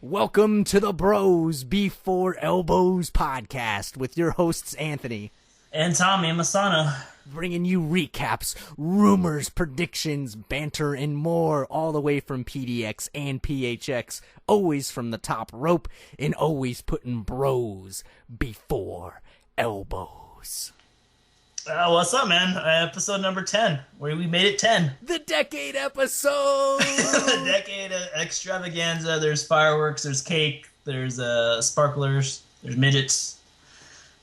Welcome to the Bros Before Elbows podcast with your hosts Anthony and Tommy Masano, bringing you recaps, rumors, predictions, banter, and more, all the way from PDX and PHX, always from the top rope and always putting bros before elbows. What's up, man? Episode number 10, where we made it 10. The decade episode! The decade extravaganza. There's fireworks, there's cake, there's sparklers, there's midgets.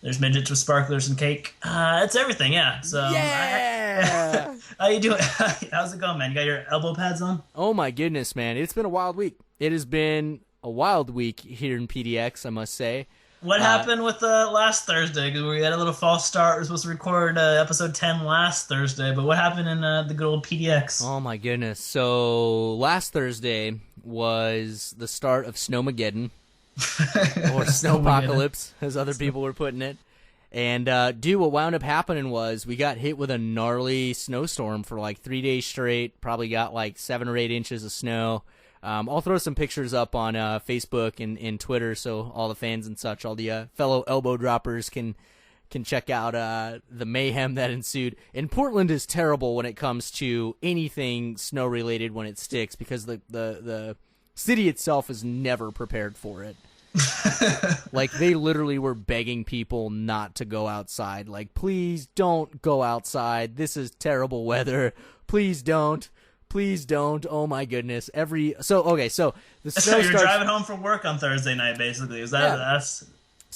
There's midgets with sparklers and cake. It's everything, yeah. So, yeah! How you doing? How's it going, man? You got your elbow pads on? Oh my goodness, man. It's been a wild week. It has been a wild week here in PDX, I must say. What happened with last Thursday? Because we had a little false start. We were supposed to record episode 10 last Thursday, but what happened in the good old PDX? Oh my goodness. So last Thursday was the start of Snowmageddon, or Snowpocalypse, as other people were putting it. And what wound up happening was we got hit with a gnarly snowstorm for like 3 days straight, probably got like 7 or 8 inches of snow. I'll throw some pictures up on Facebook and Twitter so all the fans and such, all the fellow elbow droppers can check out the mayhem that ensued. And Portland is terrible when it comes to anything snow-related when it sticks because the city itself is never prepared for it. Like, they literally were begging people not to go outside. Like, please don't go outside. This is terrible weather. Please don't. Please don't. Oh my goodness. So the snow So you're driving home from work on Thursday night, basically. Is that us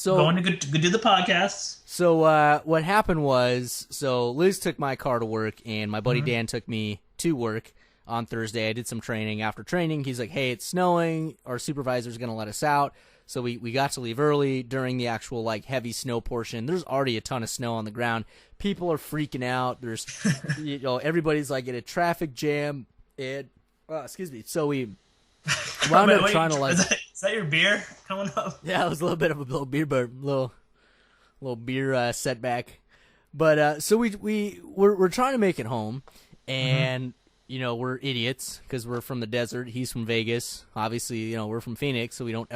going to do the podcasts? So what happened was, Liz took my car to work, and my buddy Dan took me to work on Thursday. I did some training. After training, he's like, hey, it's snowing. Our supervisor's going to let us out. So we got to leave early during the actual like heavy snow portion. There's already a ton of snow on the ground. People are freaking out. There's, everybody's like in a traffic jam. Excuse me. So we wound up trying to like. Is that your beer coming up? Yeah, it was a little bit of a little beer, little beer setback. But so we're trying to make it home, and. We're idiots because we're from the desert. He's from Vegas. Obviously, we're from Phoenix, so we don't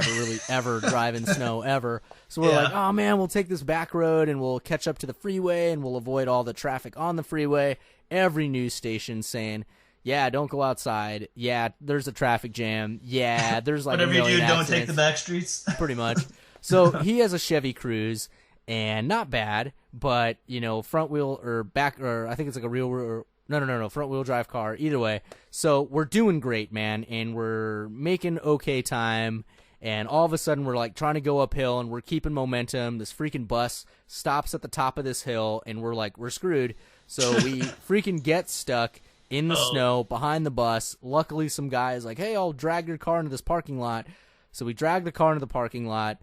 ever drive in snow ever. So we're like, oh, man, we'll take this back road, and we'll catch up to the freeway, and we'll avoid all the traffic on the freeway. Every news station saying, yeah, don't go outside. Yeah, there's a traffic jam. Yeah, there's like whatever a million you do, accidents. don't take the back streets. Pretty much. So he has a Chevy Cruze, and not bad, but, front wheel or back, or I think it's like a real or No, front-wheel drive car, either way. So we're doing great, man, and we're making okay time, and all of a sudden we're, like, trying to go uphill, and we're keeping momentum. This freaking bus stops at the top of this hill, and we're like, we're screwed. So we freaking get stuck in the snow behind the bus. Luckily, some guy is like, hey, I'll drag your car into this parking lot. So we drag the car into the parking lot.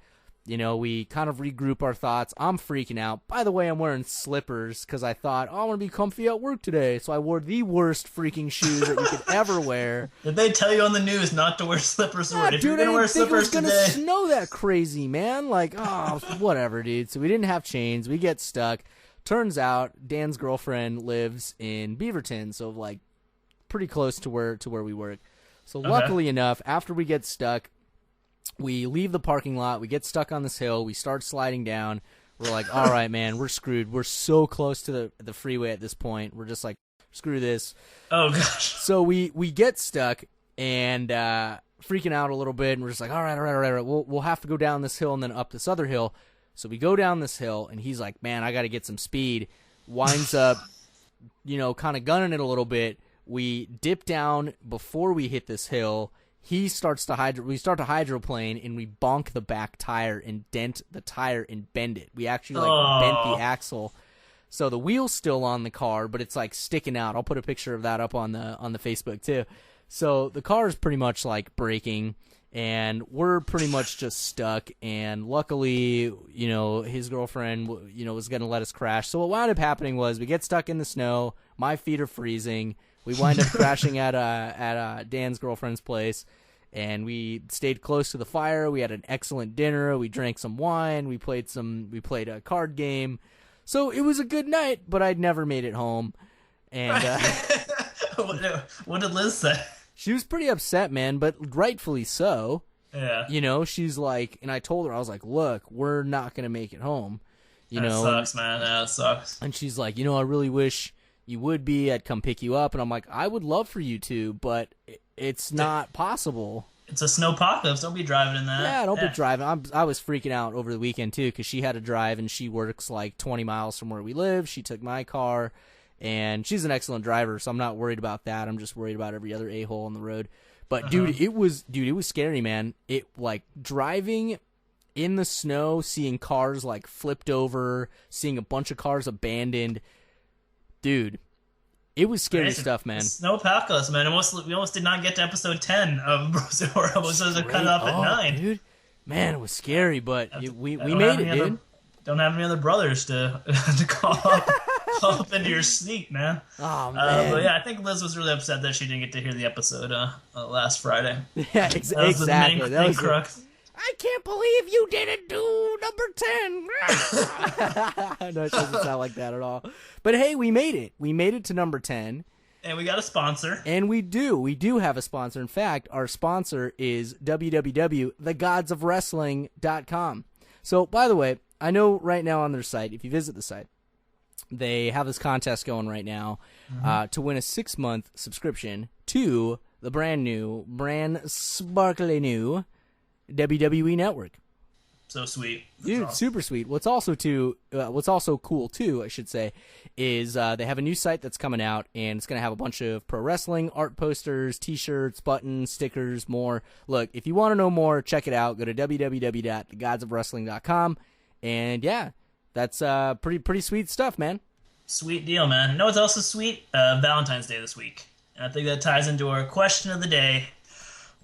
We kind of regroup our thoughts. I'm freaking out. By the way, I'm wearing slippers because I thought, I want to be comfy at work today. So I wore the worst freaking shoes that you could ever wear. Did they tell you on the news not to wear slippers? Yeah, if dude, you're going to wear slippers today, it was going to snow that crazy, man. Like, whatever, dude. So we didn't have chains. We get stuck. Turns out Dan's girlfriend lives in Beaverton, so like pretty close to where we work. So luckily enough, after we get stuck, we leave the parking lot, we get stuck on this hill, we start sliding down. We're like, all right, man, we're screwed. We're so close to the freeway at this point. We're just like, screw this. Oh, gosh. So we get stuck and freaking out a little bit, and we're just like, all right. We'll have to go down this hill and then up this other hill. So we go down this hill, and he's like, man, I got to get some speed. Winds up, kind of gunning it a little bit. We dip down before we hit this hill. We start to hydroplane, and we bonk the back tire and dent the tire and bend it. We actually bent the axle. So the wheel's still on the car, but it's like sticking out. I'll put a picture of that up on the Facebook too. So the car is pretty much like breaking, and we're pretty much just stuck. And luckily, his girlfriend, was going to let us crash. So what wound up happening was we get stuck in the snow. My feet are freezing. We wind up crashing at Dan's girlfriend's place, and we stayed close to the fire. We had an excellent dinner. We drank some wine. We played a card game. So it was a good night, but I'd never made it home. And what did Liz say? She was pretty upset, man, but rightfully so. Yeah. You know, she's like, and I told her, I was like, look, we're not going to make it home. You That know, sucks, man. That sucks. and she's like, you know, I really wish you would be. I'd come pick you up. And I'm like, I would love for you to, but it's not possible. It's a snowpocalypse. Don't be driving in that. Yeah, don't be driving. I was freaking out over the weekend, too, because she had to drive, and she works like 20 miles from where we live. She took my car, and she's an excellent driver, so I'm not worried about that. I'm just worried about every other a-hole on the road. But, dude, it was scary, man. It, like, driving in the snow, seeing cars, like, flipped over, seeing a bunch of cars abandoned. Dude, it was scary stuff, man. Snowpocalypse, man. We almost did not get to episode 10 of Bros and Horrible, so it cut off at 9. Dude, man, it was scary, but we made it, dude. Don't have any other brothers to call up into your seat, man. Oh, man. But yeah, I think Liz was really upset that she didn't get to hear the episode last Friday. Yeah, exactly. That was the main crux. I can't believe you didn't do number 10. No, it doesn't sound like that at all. But hey, we made it. We made it to number 10. And we got a sponsor. And we do have a sponsor. In fact, our sponsor is www.thegodsofwrestling.com. So, by the way, I know right now on their site, if you visit the site, they have this contest going right now to win a 6-month subscription to the brand sparkly new WWE Network. So sweet. Dude, awesome. Super sweet. What's also cool too, I should say, is they have a new site that's coming out, and it's going to have a bunch of pro wrestling art posters, t-shirts, buttons, stickers, more. Look, if you want to know more, check it out. Go to www.thegodsofwrestling.com, and yeah, that's pretty sweet stuff, man. Sweet deal, man. You know what's also sweet? Valentine's Day this week. And I think that ties into our question of the day,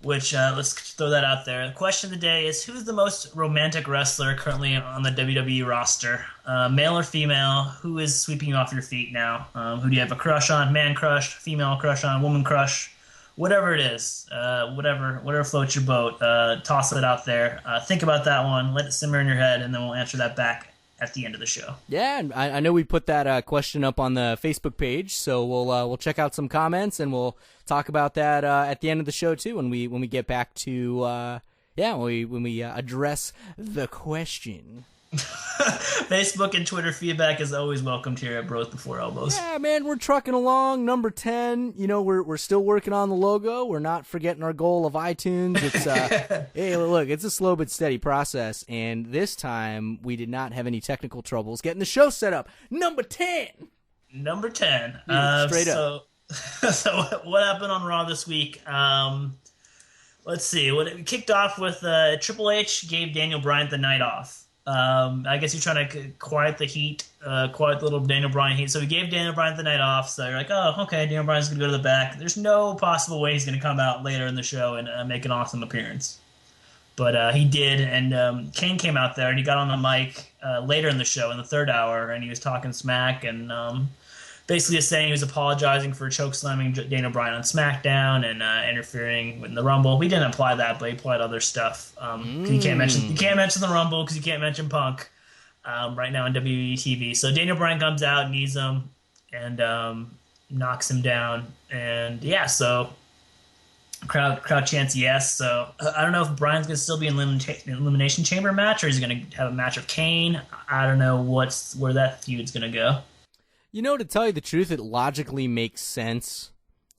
which let's throw that out there. The question of the day is, who's the most romantic wrestler currently on the WWE roster? Male or female? Who is sweeping you off your feet now? Who do you have a crush on? Man crush, female crush on, woman crush? Whatever it is, whatever floats your boat, toss it out there. Think about that one, let it simmer in your head, and then we'll answer that back at the end of the show. Yeah, and I know we put that question up on the Facebook page, so we'll check out some comments, and we'll talk about that at the end of the show too when we get back to when we address the question. Facebook and Twitter feedback is always welcomed here at Bros Before Elbows. Yeah, man, we're trucking along. Number 10, you know, we're still working on the logo. We're not forgetting our goal of iTunes. It's hey, look, it's a slow but steady process, and this time we did not have any technical troubles getting the show set up. Number 10. Number 10. Straight up. So what happened on Raw this week? Let's see. It kicked off with Triple H gave Daniel Bryan the night off. I guess you're trying to quiet the heat, quiet the little Daniel Bryan heat. So he gave Daniel Bryan the night off. So you're like, oh, okay, Daniel Bryan's going to go to the back. There's no possible way he's going to come out later in the show and make an awesome appearance. But he did, and Kane came out there, and he got on the mic later in the show, in the third hour, and he was talking smack, and basically saying he was apologizing for chokeslamming Daniel Bryan on SmackDown and interfering in the Rumble. We didn't apply that, but he applied other stuff. You can't mention the Rumble because you can't mention Punk right now on WWE TV. So Daniel Bryan comes out, knees him, and knocks him down. And yeah, so crowd chants yes. So I don't know if Bryan's going to still be in Elimination Chamber match, or he's going to have a match with Kane. I don't know where that feud's going to go. You know, to tell you the truth, it logically makes sense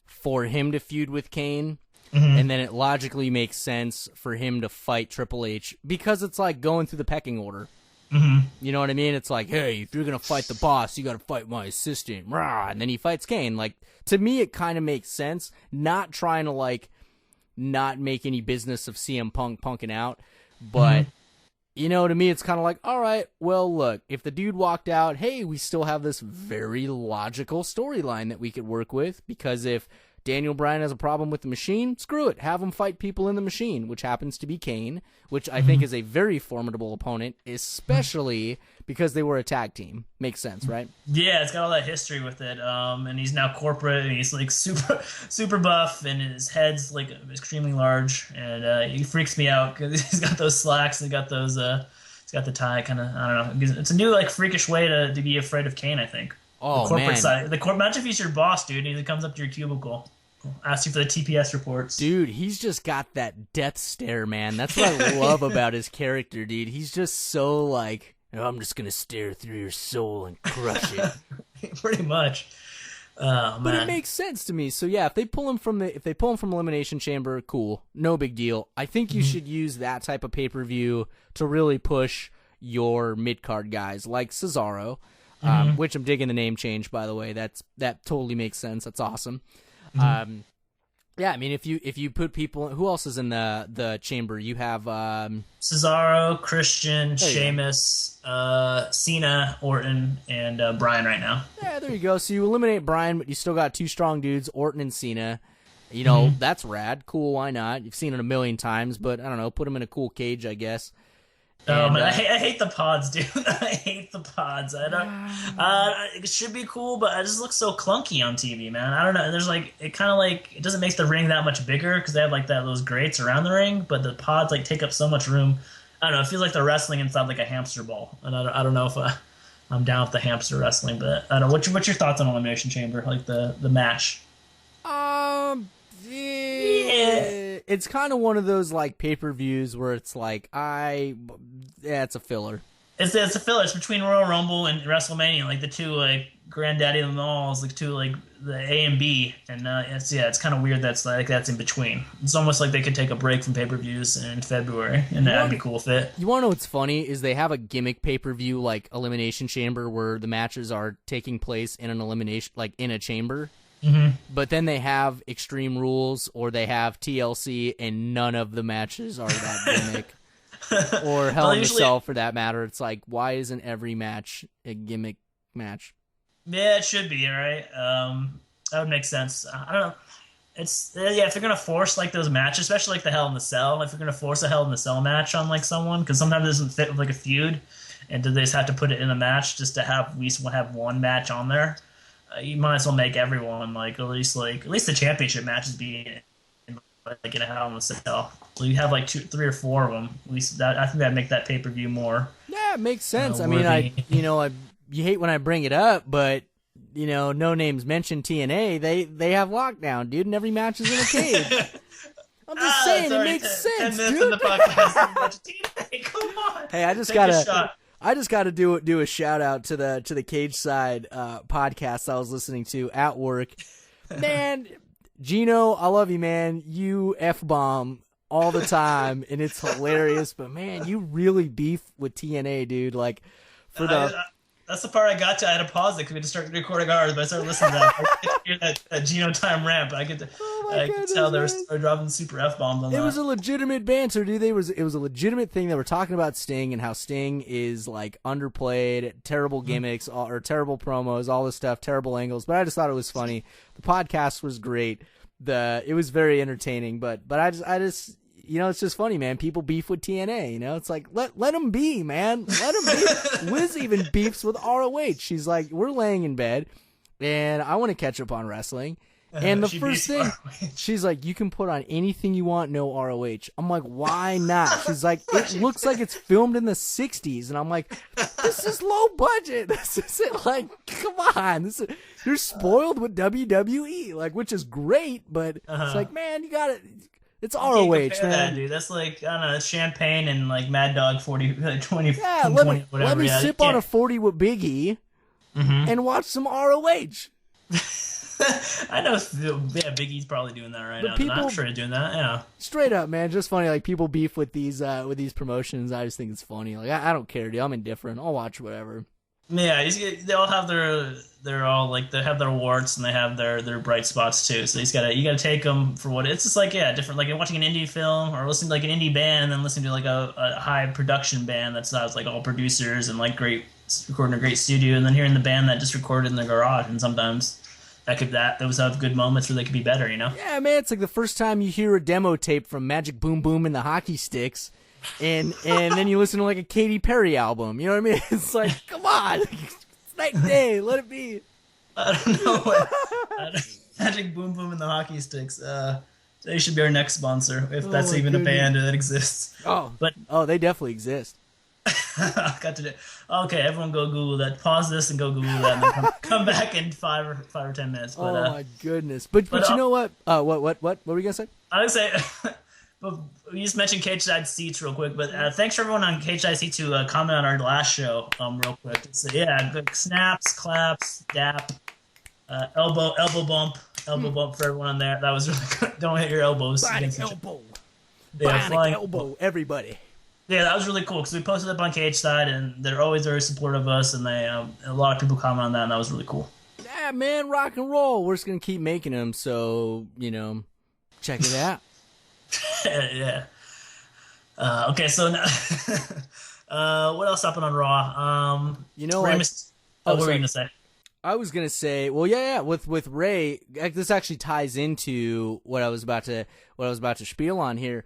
for him to feud with Kane, and then it logically makes sense for him to fight Triple H, because it's like going through the pecking order. You know what I mean? It's like, hey, if you're going to fight the boss, you got to fight my assistant. Rah, and then he fights Kane. Like, to me, it kind of makes sense, not trying to, like, not make any business of CM Punk punking out, but... You know, to me, it's kind of like, all right, well, look, if the dude walked out, hey, we still have this very logical storyline that we could work with, because if Daniel Bryan has a problem with the Machine, screw it, have him fight people in the Machine, which happens to be Kane, which I think is a very formidable opponent, especially because they were a tag team. Makes sense, right? Yeah, it's got all that history with it, and he's now corporate, and he's like super buff, and his head's like extremely large, and he freaks me out because he's got those slacks, and he's got he's got the tie, kind of, I don't know, it's a new like freakish way to be afraid of Kane, I think. Oh, the corporate man. side, imagine if he's your boss, dude, and he comes up to your cubicle. Ask you for the TPS reports. Dude, he's just got that death stare, man. That's what I love about his character, dude. He's just so like, oh, I'm just gonna stare through your soul and crush it. Pretty much. Oh, but man. it makes sense to me. So yeah, if they pull him from Elimination Chamber, cool, no big deal. I think you should use that type of pay-per-view to really push your mid-card guys like Cesaro, which I'm digging the name change, by the way. That totally makes sense. That's awesome. Yeah, I mean, if you put people, who else is in the chamber? You have Cesaro, Christian, Sheamus, Cena, Orton, and Bryan right now. Yeah, there you go. So you eliminate Bryan, but you still got two strong dudes, Orton and Cena. You know, that's rad. Cool, why not? You've seen it a million times, but I don't know, put them in a cool cage, I guess. Oh, man, I hate the pods, dude. I hate the pods. I don't. It should be cool, but it just looks so clunky on TV, man. I don't know. There's like, it kind of like, it doesn't make the ring that much bigger because they have like those grates around the ring, but the pods like take up so much room. I don't know. It feels like they're wrestling inside like a hamster ball, and I don't know if I'm down with the hamster wrestling, but I don't know. What's your thoughts on Elimination Chamber, like the match? Yeah. It's kind of one of those like pay-per-views where it's like it's a filler. It's a filler. It's between Royal Rumble and WrestleMania, like the two like granddaddy of them all is like two like the A and B, and it's kind of weird that's in between. It's almost like they could take a break from pay-per-views in February, and that'd be cool fit. You want to know what's funny is they have a gimmick pay-per-view like Elimination Chamber where the matches are taking place in an elimination, like in a chamber. But then they have Extreme Rules or they have TLC, and none of the matches are that gimmick. Or Hell in a Cell, for that matter. It's like, why isn't every match a gimmick match? Yeah, it should be, right? That would make sense. I don't know. It's if you're gonna force like those matches, especially like the Hell in the Cell, if you're gonna force a Hell in the Cell match on like someone, because sometimes it doesn't fit with like a feud, and do they just have to put it in a match just to have at least have one match on there? You might as well make everyone at least the championship matches be in a Hell in a Cell. So you have like 2, 3, or 4 of them. At least I think that'd make that pay-per-view more. Yeah, it makes sense. I mean, you hate when I bring it up, but no names mentioned TNA. They have lockdown, dude, and every match is in a cage. I'm just saying, it makes sense, 10 minutes dude. in the podcast. TNA, come on. Hey, I just gotta do a shout out to the Cage Side podcast I was listening to at work. Man, Gino, I love you, man. You F-bomb all the time, and it's hilarious. But man, you really beef with TNA, dude. Like that's the part I got to. I had to pause it because we had to start recording ours, but I started listening to that. I get to hear that Gino time rant. I get to tell they were dropping super F-bombs on that. It was a legitimate banter, dude. It was a legitimate thing. They were talking about Sting and how Sting is like underplayed, terrible gimmicks, or terrible promos, all this stuff, terrible angles. But I just thought it was funny. The podcast was great. It was very entertaining. But I just it's just funny, man. People beef with TNA, It's like, let them be, man. Let them be. Liz even beefs with ROH. She's like, we're laying in bed, and I want to catch up on wrestling. And the first thing, she's like, you can put on anything you want, no ROH. I'm like, why not? She's like, it looks like it's filmed in the 60s. And I'm like, this is low budget. This isn't like, come on. You're spoiled with WWE, which is great, but it's like, man, you got it. It's ROH, man. That, dude. That's like, I don't know, it's champagne and like Mad Dog 20, 20, yeah, 20 whatever. Let me sip on a 40 with Big E and watch some ROH. I know, Big E's probably doing that right now. I'm sure he's doing that, yeah. Straight up, man, just funny. Like, people beef with these promotions. I just think it's funny. Like, I don't care, dude. I'm indifferent. I'll watch whatever. Yeah, they all have they're all like, they have their warts and they have their bright spots too. So you gotta take them for what it's just like. Yeah, different. Like watching an indie film or listening to like an indie band, and then listening to like a high production band that's like all producers and like great recording a great studio, and then hearing the band that just recorded in their garage. And sometimes those have good moments where they could be better. Yeah, man. It's like the first time you hear a demo tape from Magic Boom Boom and the Hockey Sticks. And then you listen to like a Katy Perry album, you know what I mean? It's like, come on, it's night and day, let it be. I don't know. Magic Boom Boom and the Hockey Sticks. They should be our next sponsor, if that's even a band that exists. Oh, they definitely exist. Got to do. Okay, everyone go Google that. Pause this and go Google that, and then come back in 5 or 10 minutes. But, Oh my goodness! But you know what? What were we gonna say? I would say, but we just mentioned Cage Side Seats real quick. But thanks for everyone on Cage Side Seats who comment on our last show real quick. So yeah, good snaps, claps, dap, elbow bump for everyone on there. That was really good. Don't hit your elbows. Bionic elbow. Yeah, Bionic elbow, everybody. Yeah, that was really cool because we posted up on Cage Side, and they're always very supportive of us, and they a lot of people comment on that, and that was really cool. Yeah, man, rock and roll. We're just gonna keep making them, so check it out. Yeah. Okay, so now, what else happened on Raw? What? What were you gonna say? I was gonna say, well, yeah. With Ray, this actually ties into what I was about to spiel on here.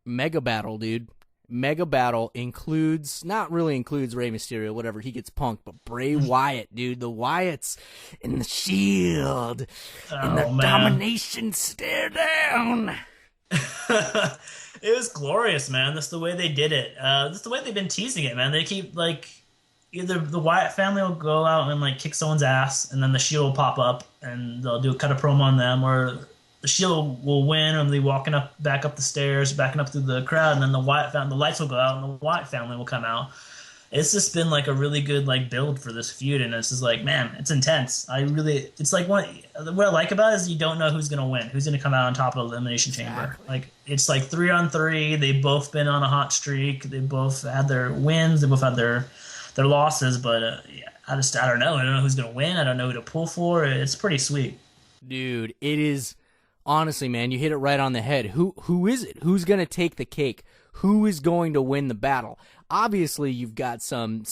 Mega Battle, dude. Mega Battle not really includes Rey Mysterio, whatever, he gets punked, but Bray Wyatt, dude, the Wyatts in the Shield, in the domination stare down. It was glorious, man. That's the way they did it. That's the way they've been teasing it, man. They keep, either the Wyatt family will go out and, kick someone's ass, and then the Shield will pop up, and they'll cut a promo on them, or the Shield will win, and they'll be walking back up the stairs, backing up through the crowd, and then the Wyatt family, the lights will go out, and the Wyatt family will come out. It's just been a really good build for this feud, and it's just man, it's intense. It's what I like about it is you don't know who's gonna win, who's gonna come out on top of the Elimination Chamber. It's 3-on-3. They've both been on a hot streak. They both had their wins. They both had their losses, but I don't know. I don't know who's gonna win. I don't know who to pull for. It's pretty sweet, dude. It is. Honestly, man, you hit it right on the head. Who is it? Who's going to take the cake? Who is going to win the battle? Obviously, you've got some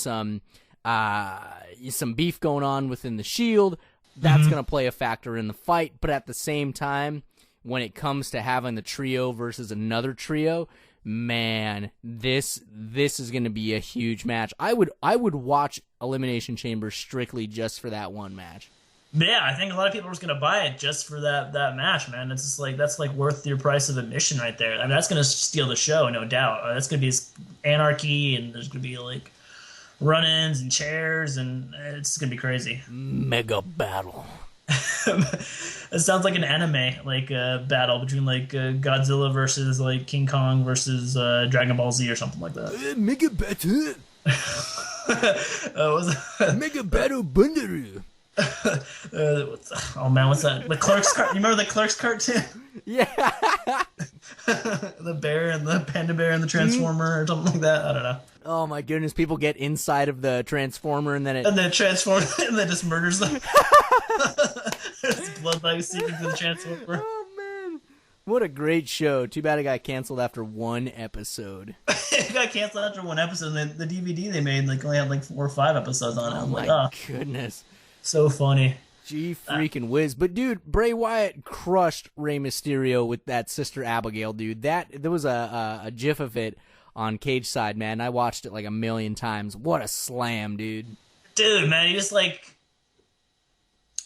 beef going on within the Shield. That's going to play a factor in the fight. But at the same time, when it comes to having the trio versus another trio, man, this is going to be a huge match. I would watch Elimination Chamber strictly just for that one match. Yeah, I think a lot of people are just gonna buy it just for that match, man. It's just that's worth your price of admission right there. I mean, that's gonna steal the show, no doubt. That's gonna be anarchy, and there's gonna be run-ins and chairs, and it's gonna be crazy. Mega Battle. It sounds like an anime, battle between Godzilla versus King Kong versus Dragon Ball Z or something like that. Mega Battle. Mega Battle Bundaru. Oh man, what's that? The Clerks you remember the Clerks cartoon? Yeah. The bear and the panda bear and the Transformer or something like that. I don't know. Oh my goodness, people get inside of the Transformer and then Transform and then just murders them. There's blood seeping through the Transformer. Oh man. What a great show. Too bad it got canceled after one episode. It got canceled after one episode, and the DVD they made only had 4 or 5 episodes on it. Oh my goodness. So funny. Gee freaking whiz. But dude, Bray Wyatt crushed Rey Mysterio with that Sister Abigail, dude. There was a gif of it on Cage Side, man. I watched it 1,000,000 times. What a slam, dude. Dude, man, he just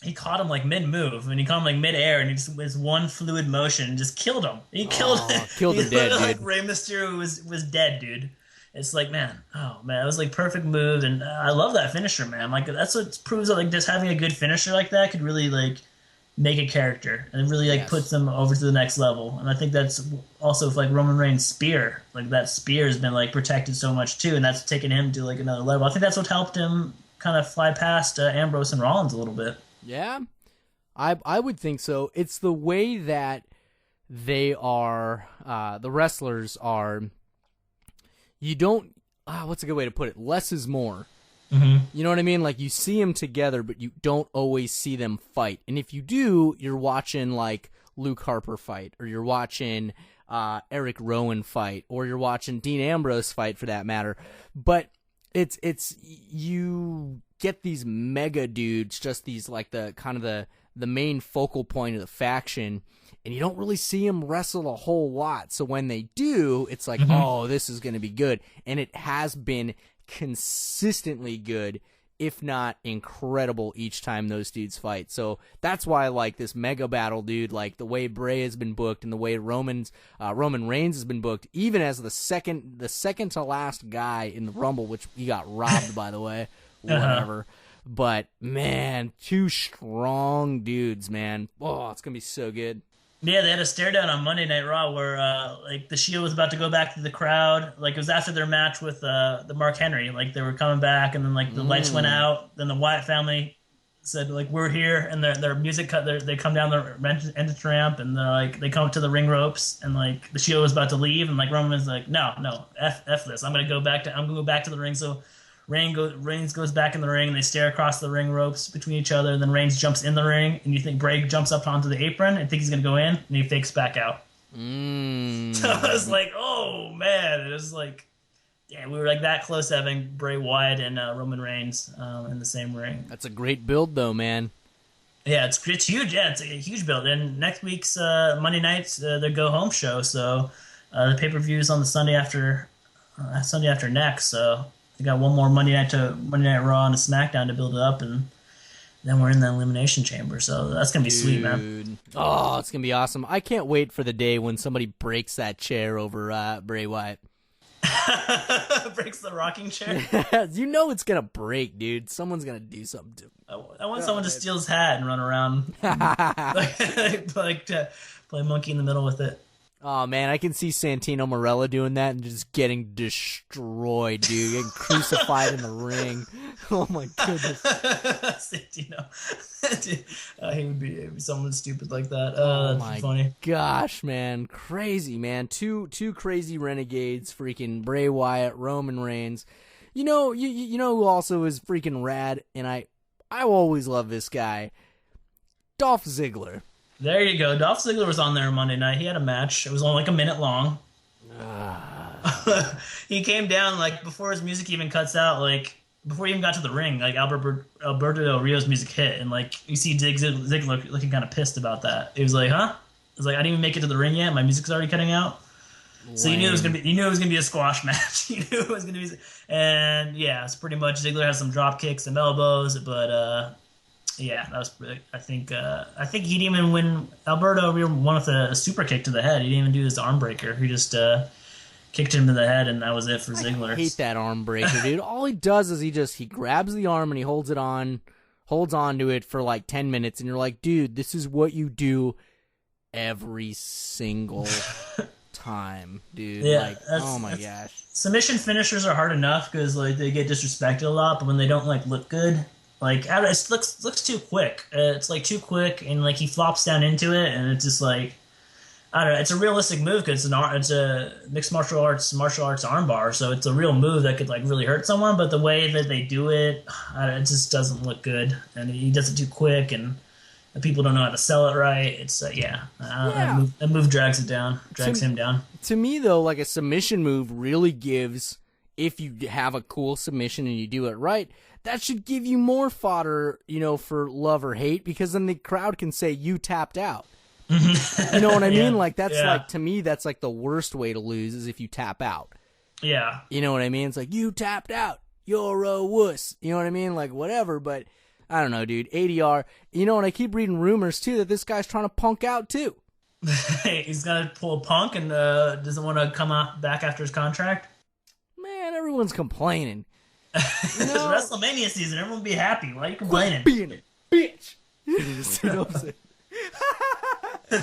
he caught him mid-move, and he caught him mid-air, and he just was one fluid motion and just killed him. He killed him. Killed him dead, dude. Rey Mysterio was dead, dude. It's man, it was perfect move, and I love that finisher, man. That's what proves that just having a good finisher like that could really make a character and really puts them over to the next level. And I think that's also Roman Reigns' spear. That spear has been protected so much too, and that's taken him to another level. I think that's what helped him kind of fly past Ambrose and Rollins a little bit. Yeah, I would think so. It's the way that they are, the wrestlers are. You don't, what's a good way to put it? Less is more. Mm-hmm. You know what I mean? You see them together, but you don't always see them fight. And if you do, you're watching Luke Harper fight, or you're watching Eric Rowan fight, or you're watching Dean Ambrose fight for that matter. But it's you get these mega dudes, just these the kind of the main focal point of the faction. And you don't really see them wrestle a whole lot. So when they do, it's oh, this is going to be good. And it has been consistently good if not incredible each time those dudes fight. So that's why I like this mega battle, dude. Like the way Bray has been booked and the way Roman Reigns has been booked, even as the second to last guy in the Rumble, which he got robbed by the way, whatever. But man, two strong dudes, man. Oh, it's gonna be so good. Yeah, they had a stare down on Monday Night Raw where like the Shield was about to go back to the crowd. Like it was after their match with the Mark Henry. Like they were coming back, and then like the lights went out. Then the Wyatt family said like we're here, and their music cut. They come down the entrance ramp, and they're like they come up to the ring ropes, and like the Shield was about to leave, and like Roman was like no, f this. I'm gonna go back to the ring. So Reigns goes back in the ring, and they stare across the ring ropes between each other. And then Reigns jumps in the ring, and you think Bray jumps up onto the apron and think he's going to go in, and he fakes back out. So I was like, oh, man. It was like, yeah, we were like that close to having Bray Wyatt and Roman Reigns in the same ring. That's a great build, though, man. Yeah, it's huge. Yeah, it's a huge build. And next week's Monday night's their go-home show. So the pay-per-view is on the Sunday after next, so... We got one more Monday Night Raw and a SmackDown to build it up, and then we're in the Elimination Chamber. So that's gonna be sweet, man. Oh, it's gonna be awesome. I can't wait for the day when somebody breaks that chair over Bray Wyatt. Breaks the rocking chair. You know it's gonna break, dude. Someone's gonna do something to. I want someone to steal his hat and run around, like play monkey in the middle with it. Oh, man, I can see Santino Marella doing that and just getting destroyed, dude. Getting crucified in the ring. Oh, my goodness. Santino. He would be someone stupid like that. That's my funny. Gosh, man. Crazy, man. Two crazy renegades, freaking Bray Wyatt, Roman Reigns. You know who also is freaking rad, and I always love this guy, Dolph Ziggler. There you go. Dolph Ziggler was on there Monday night. He had a match. It was only like a minute long. He came down like before his music even cuts out, like before he even got to the ring, like Alberto Del Rio's music hit, and like you see Ziggler looking kind of pissed about that. He was like, "Huh?" He was like, "I didn't even make it to the ring yet. My music's already cutting out." So you knew it was gonna be a squash match. You knew it was gonna be, and yeah, it's pretty much Ziggler has some drop kicks, some elbows, but yeah, that was. I think he didn't even win. Alberto won with a super kick to the head. He didn't even do his arm breaker. He just kicked him to the head, and that was it for Ziggler. I hate that arm breaker, dude. All he does is he grabs the arm and he holds on to it for like 10 minutes, and you're like, dude, this is what you do every single time, dude. Yeah, like, oh my gosh. Submission finishers are hard enough because like they get disrespected a lot, but when they don't like look good. Like, it looks too quick. It's, like, too quick, and, like, he flops down into it, and it's just, like, I don't know. It's a realistic move because it's a mixed martial arts armbar, so it's a real move that could, like, really hurt someone, but the way that they do it, it just doesn't look good, and he does it too quick, and people don't know how to sell it right. It's, that move drags him down. To me, though, like, a submission move really gives, if you have a cool submission and you do it right, that should give you more fodder, for love or hate, because then the crowd can say you tapped out. You know what I mean? Like, that's like, to me, that's like the worst way to lose is if you tap out. Yeah. You know what I mean? It's like, you tapped out. You're a wuss. You know what I mean? Like, whatever, but I don't know, dude. ADR. And I keep reading rumors, too, that this guy's trying to punk out, too. He's going to pull a punk and doesn't want to come back after his contract? Man, everyone's complaining. It's WrestleMania season. Everyone be happy. Why are you complaining? Being a bitch. You know what I'm saying?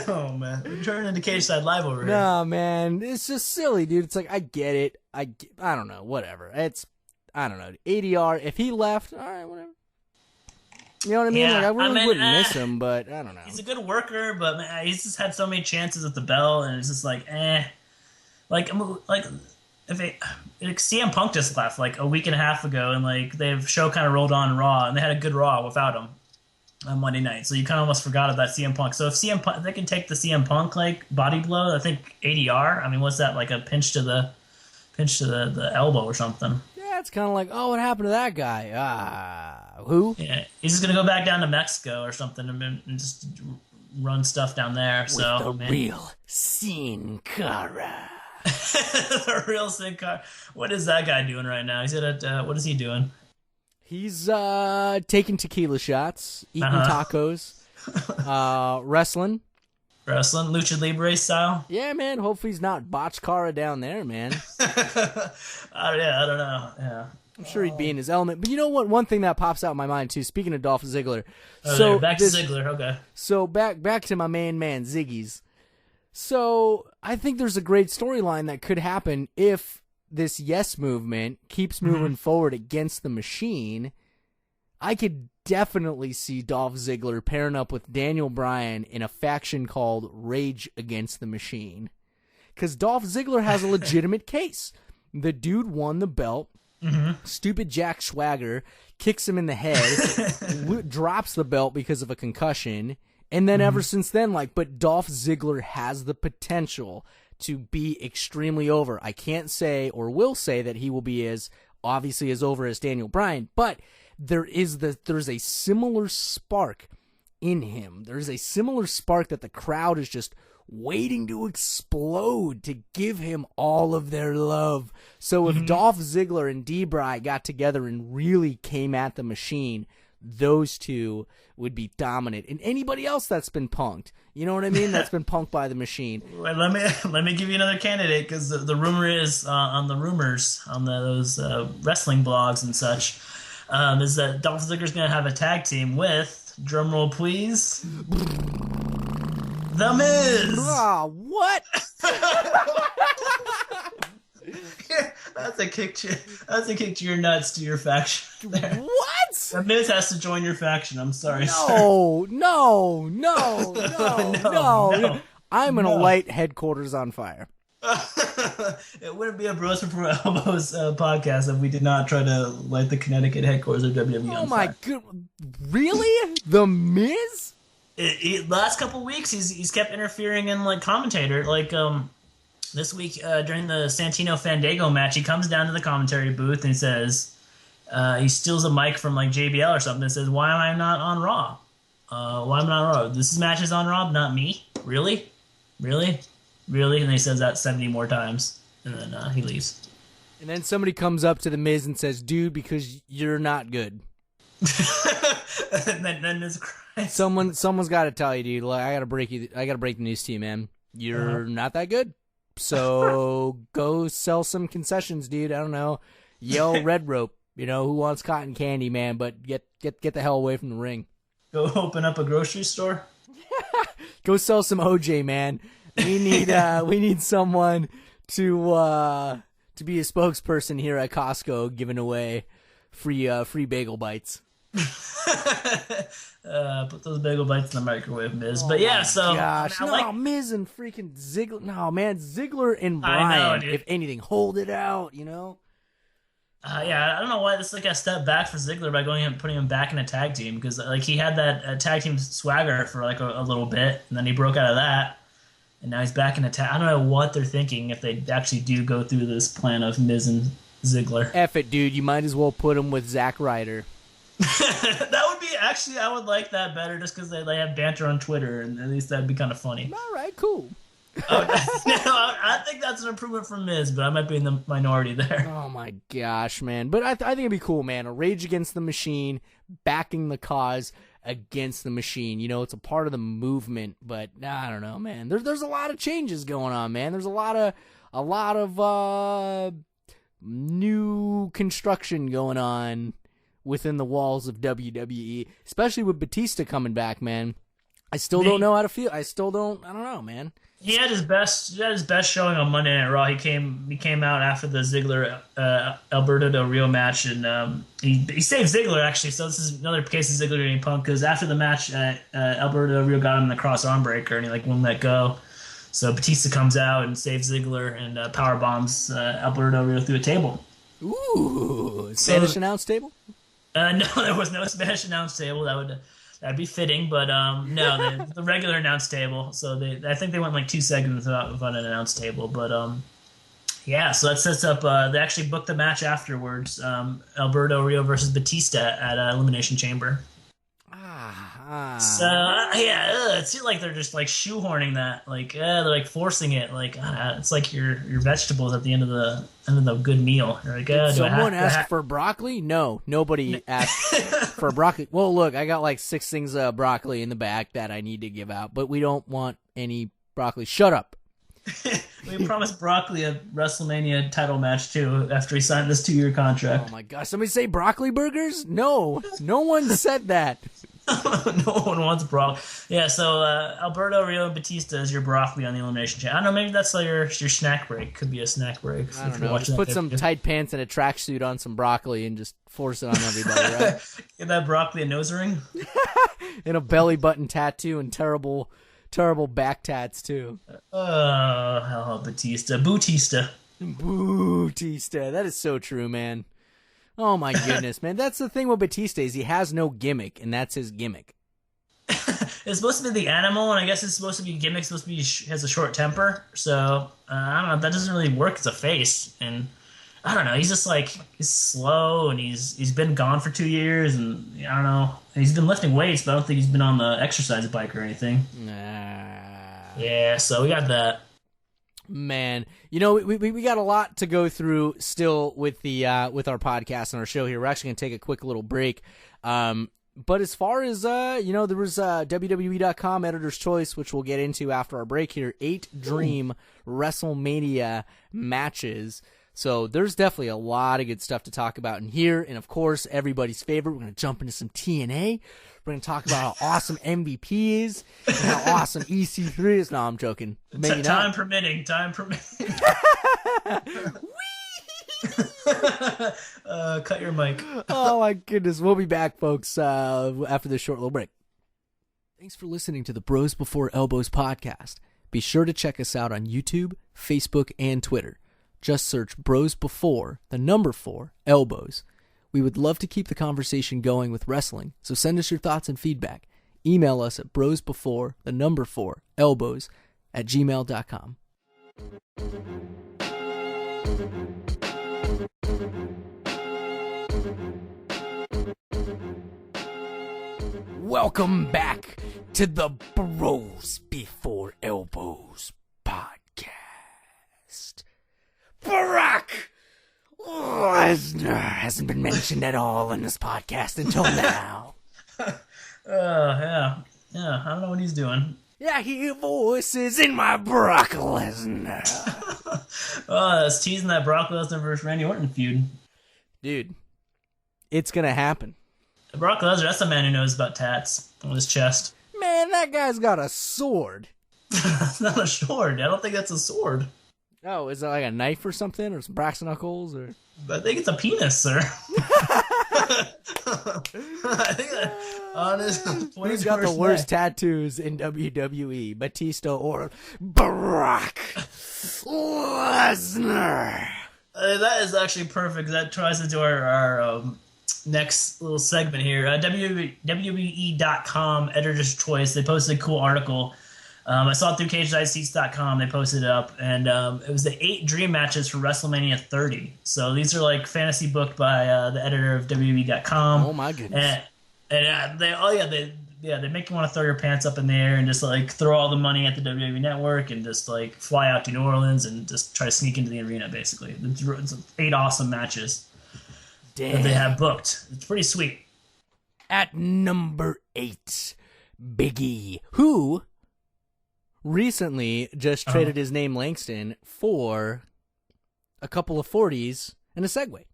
Oh, man. We're turning into Cage Side Live over here. Nah, man. It's just silly, dude. It's like, I get it. I don't know. Whatever. I don't know. ADR, if he left, all right, whatever. You know what I mean? Yeah, like, I really wouldn't miss him, but I don't know. He's a good worker, but man, he's just had so many chances at the bell, and it's just like, Like CM Punk just left like a week and a half ago, and like the show kind of rolled on Raw, and they had a good Raw without him on Monday night. So you kind of almost forgot about CM Punk. So if they can take the CM Punk like body blow, I think ADR. I mean, what's that, like a pinch to the elbow or something? Yeah, it's kind of like, oh, what happened to that guy? Who? Yeah, he's just gonna go back down to Mexico or something and just run stuff down there. With the real Sin Cara. The real Sin Cara. What is that guy doing right now? He's at what is he doing? He's taking tequila shots, eating tacos, wrestling. Wrestling, Lucha Libre style? Yeah, man. Hopefully he's not Botchkara down there, man. I don't know. Yeah. I'm sure he'd be in his element. But you know what? One thing that pops out in my mind, too, speaking of Dolph Ziggler. Back to Ziggler, okay. So back to my man, Ziggy's. So I think there's a great storyline that could happen if this Yes movement keeps moving forward against the Machine. I could definitely see Dolph Ziggler pairing up with Daniel Bryan in a faction called Rage Against the Machine. Because Dolph Ziggler has a legitimate case. The dude won the belt. Stupid Jack Swagger kicks him in the head, drops the belt because of a concussion, and then ever since then, but Dolph Ziggler has the potential to be extremely over. I can't say or will say that he will be as obviously as over as Daniel Bryan, but there's a similar spark in him. There's a similar spark that the crowd is just waiting to explode to give him all of their love. So if Dolph Ziggler and D-Bry got together and really came at the Machine, those two would be dominant. And anybody else that's been punked, you know what I mean? That's been punked by the Machine. Wait, let me give you another candidate, because the rumor is on the rumors on those wrestling blogs and such is that Dolph Ziggler's going to have a tag team with, drumroll please, The Miz. Ah, what? That's a kick to your nuts, to your faction there. What? The Miz has to join your faction. I'm sorry. No. I'm going to light headquarters on fire. It wouldn't be a Bros Before Elbows podcast if we did not try to light the Connecticut headquarters of WWE on fire. Oh my god. Really? The Miz? Last couple weeks, he's kept interfering in commentator. This week during the Santino Fandango match, he comes down to the commentary booth and he says he steals a mic from JBL or something and says, "Why am I not on Raw? Why am I not on Raw? This match is on Raw, not me. Really? And he says that 70 more times, and then he leaves. And then somebody comes up to the Miz and says, "Dude, because you're not good." and then Miz cries. Someone's got to tell you, dude. I gotta break the news to you, man. You're not that good. So go sell some concessions, dude. I don't know. Yell Red Rope. Who wants cotton candy, man? But get the hell away from the ring. Go open up a grocery store. Go sell some OJ, man. We need someone to be a spokesperson here at Costco, giving away free bagel bites. Put those bagel bites in the microwave, Miz. But yeah, so gosh, Miz and freaking Ziggler. No, man, Ziggler and Bryan. If anything, hold it out. Yeah, I don't know why this is a step back for Ziggler by going and putting him back in a tag team, because he had that tag team swagger for a little bit, and then he broke out of that, and now he's back in a tag. I don't know what they're thinking if they actually do go through this plan of Miz and Ziggler. F it, dude. You might as well put him with Zack Ryder. That would be I would like that better, just because they have banter on Twitter, and at least that'd be kind of funny. All right, cool. I think that's an improvement from Miz, but I might be in the minority there. Oh my gosh, man! But I think it'd be cool, man. A Rage Against the Machine, backing the cause against the Machine. It's a part of the movement, but I don't know, man. There's a lot of changes going on, man. There's a lot of new construction going on within the walls of WWE, especially with Batista coming back, man. I still don't know how to feel. I don't know, man. He had his best showing on Monday Night Raw. He came out after the Ziggler Alberto Del Rio match, and he saved Ziggler, actually. So this is another case of Ziggler getting punked, because after the match, Alberto Del Rio got him in the cross arm breaker, and he wouldn't let go. So Batista comes out and saves Ziggler and power bombs Alberto Del Rio through a table. Ooh, Spanish announce table? No, there was no Spanish announce table. That'd be fitting, but no, the regular announce table. So I think they went 2 seconds without an announce table. But yeah, so that sets up. They actually booked the match afterwards. Alberto Rio versus Batista at Elimination Chamber. So it seems like they're just like shoehorning that, like they're like forcing it, like it's like your vegetables at the end of the good meal. You're like, Did someone ask for broccoli? No, nobody asked for broccoli. Well, look, I got like 6 things of broccoli in the back that I need to give out, but we don't want any broccoli. Shut up. We promised broccoli a WrestleMania title match too after he signed this 2-year contract. Oh my gosh! Somebody say broccoli burgers? No, no one said that. No one wants broccoli. Yeah, so Alberto Rio Batista is your broccoli on the Elimination Chamber. I don't know, maybe that's like your snack break. Could be a snack break. I don't know. Just put some tight pants and a tracksuit on some broccoli and just force it on everybody, right? Get that broccoli a nose ring? And a belly button tattoo and terrible back tats too. Oh, Batista. Bootista. That is so true, man. Oh my goodness, man. That's the thing with Batista is he has no gimmick, and that's his gimmick. It's supposed to be the animal, and I guess it's supposed to be gimmick. It's supposed to be has a short temper, so I don't know. That doesn't really work as a face, and I don't know. He's just like he's slow, and he's been gone for 2 years, and I don't know. And he's been lifting weights, but I don't think he's been on the exercise bike or anything. Yeah, so we got that. Man, you know we got a lot to go through still with the with our podcast and our show here. We're actually gonna take a quick little break. But as far as there was WWE.com Editor's Choice, which we'll get into after our break here. 8 Dream WrestleMania matches. So there's definitely a lot of good stuff to talk about in here. And of course, everybody's favorite, we're gonna jump into some TNA. We're going to talk about how awesome MVP is and how awesome EC3 is. No, I'm joking. Maybe time not. permitting. Cut your mic. Oh, my goodness. We'll be back, folks, after this short little break. Thanks for listening to the Bros Before Elbows podcast. Be sure to check us out on YouTube, Facebook, and Twitter. Just search Bros Before, the number 4, Elbows. We would love to keep the conversation going with wrestling, so send us your thoughts and feedback. Email us at brosbefore, the number 4, elbows, @gmail.com. Welcome back to the Bros Before Elbows podcast. Brock Lesnar hasn't been mentioned at all in this podcast until now. Yeah. I don't know what he's doing. Yeah, I hear voices in my Brock Lesnar. That's teasing that Brock Lesnar versus Randy Orton feud. Dude, it's gonna happen. Brock Lesnar, that's a man who knows about tats on his chest. Man, that guy's got a sword. It's not a sword. I don't think that's a sword. Oh, is it like a knife or something? Or some brass knuckles? Or I think it's a penis, sir. I think that honest. Who's got the worst tattoos in WWE? Batista or Brock Lesnar? That is actually perfect. That ties into our next little segment here. WWE.com Editor's Choice. They posted a cool article. I saw it through CageSideSeats.com. They posted it up, and it was the 8 dream matches for WrestleMania 30. So these are like fantasy booked by the editor of WWE.com. Oh my goodness! And they make you want to throw your pants up in the air and just like throw all the money at the WWE Network and just like fly out to New Orleans and just try to sneak into the arena. Basically, it's 8 awesome matches that they have booked. It's pretty sweet. At number 8, Big E, who recently just traded his name Langston for a couple of 40s and a Segway.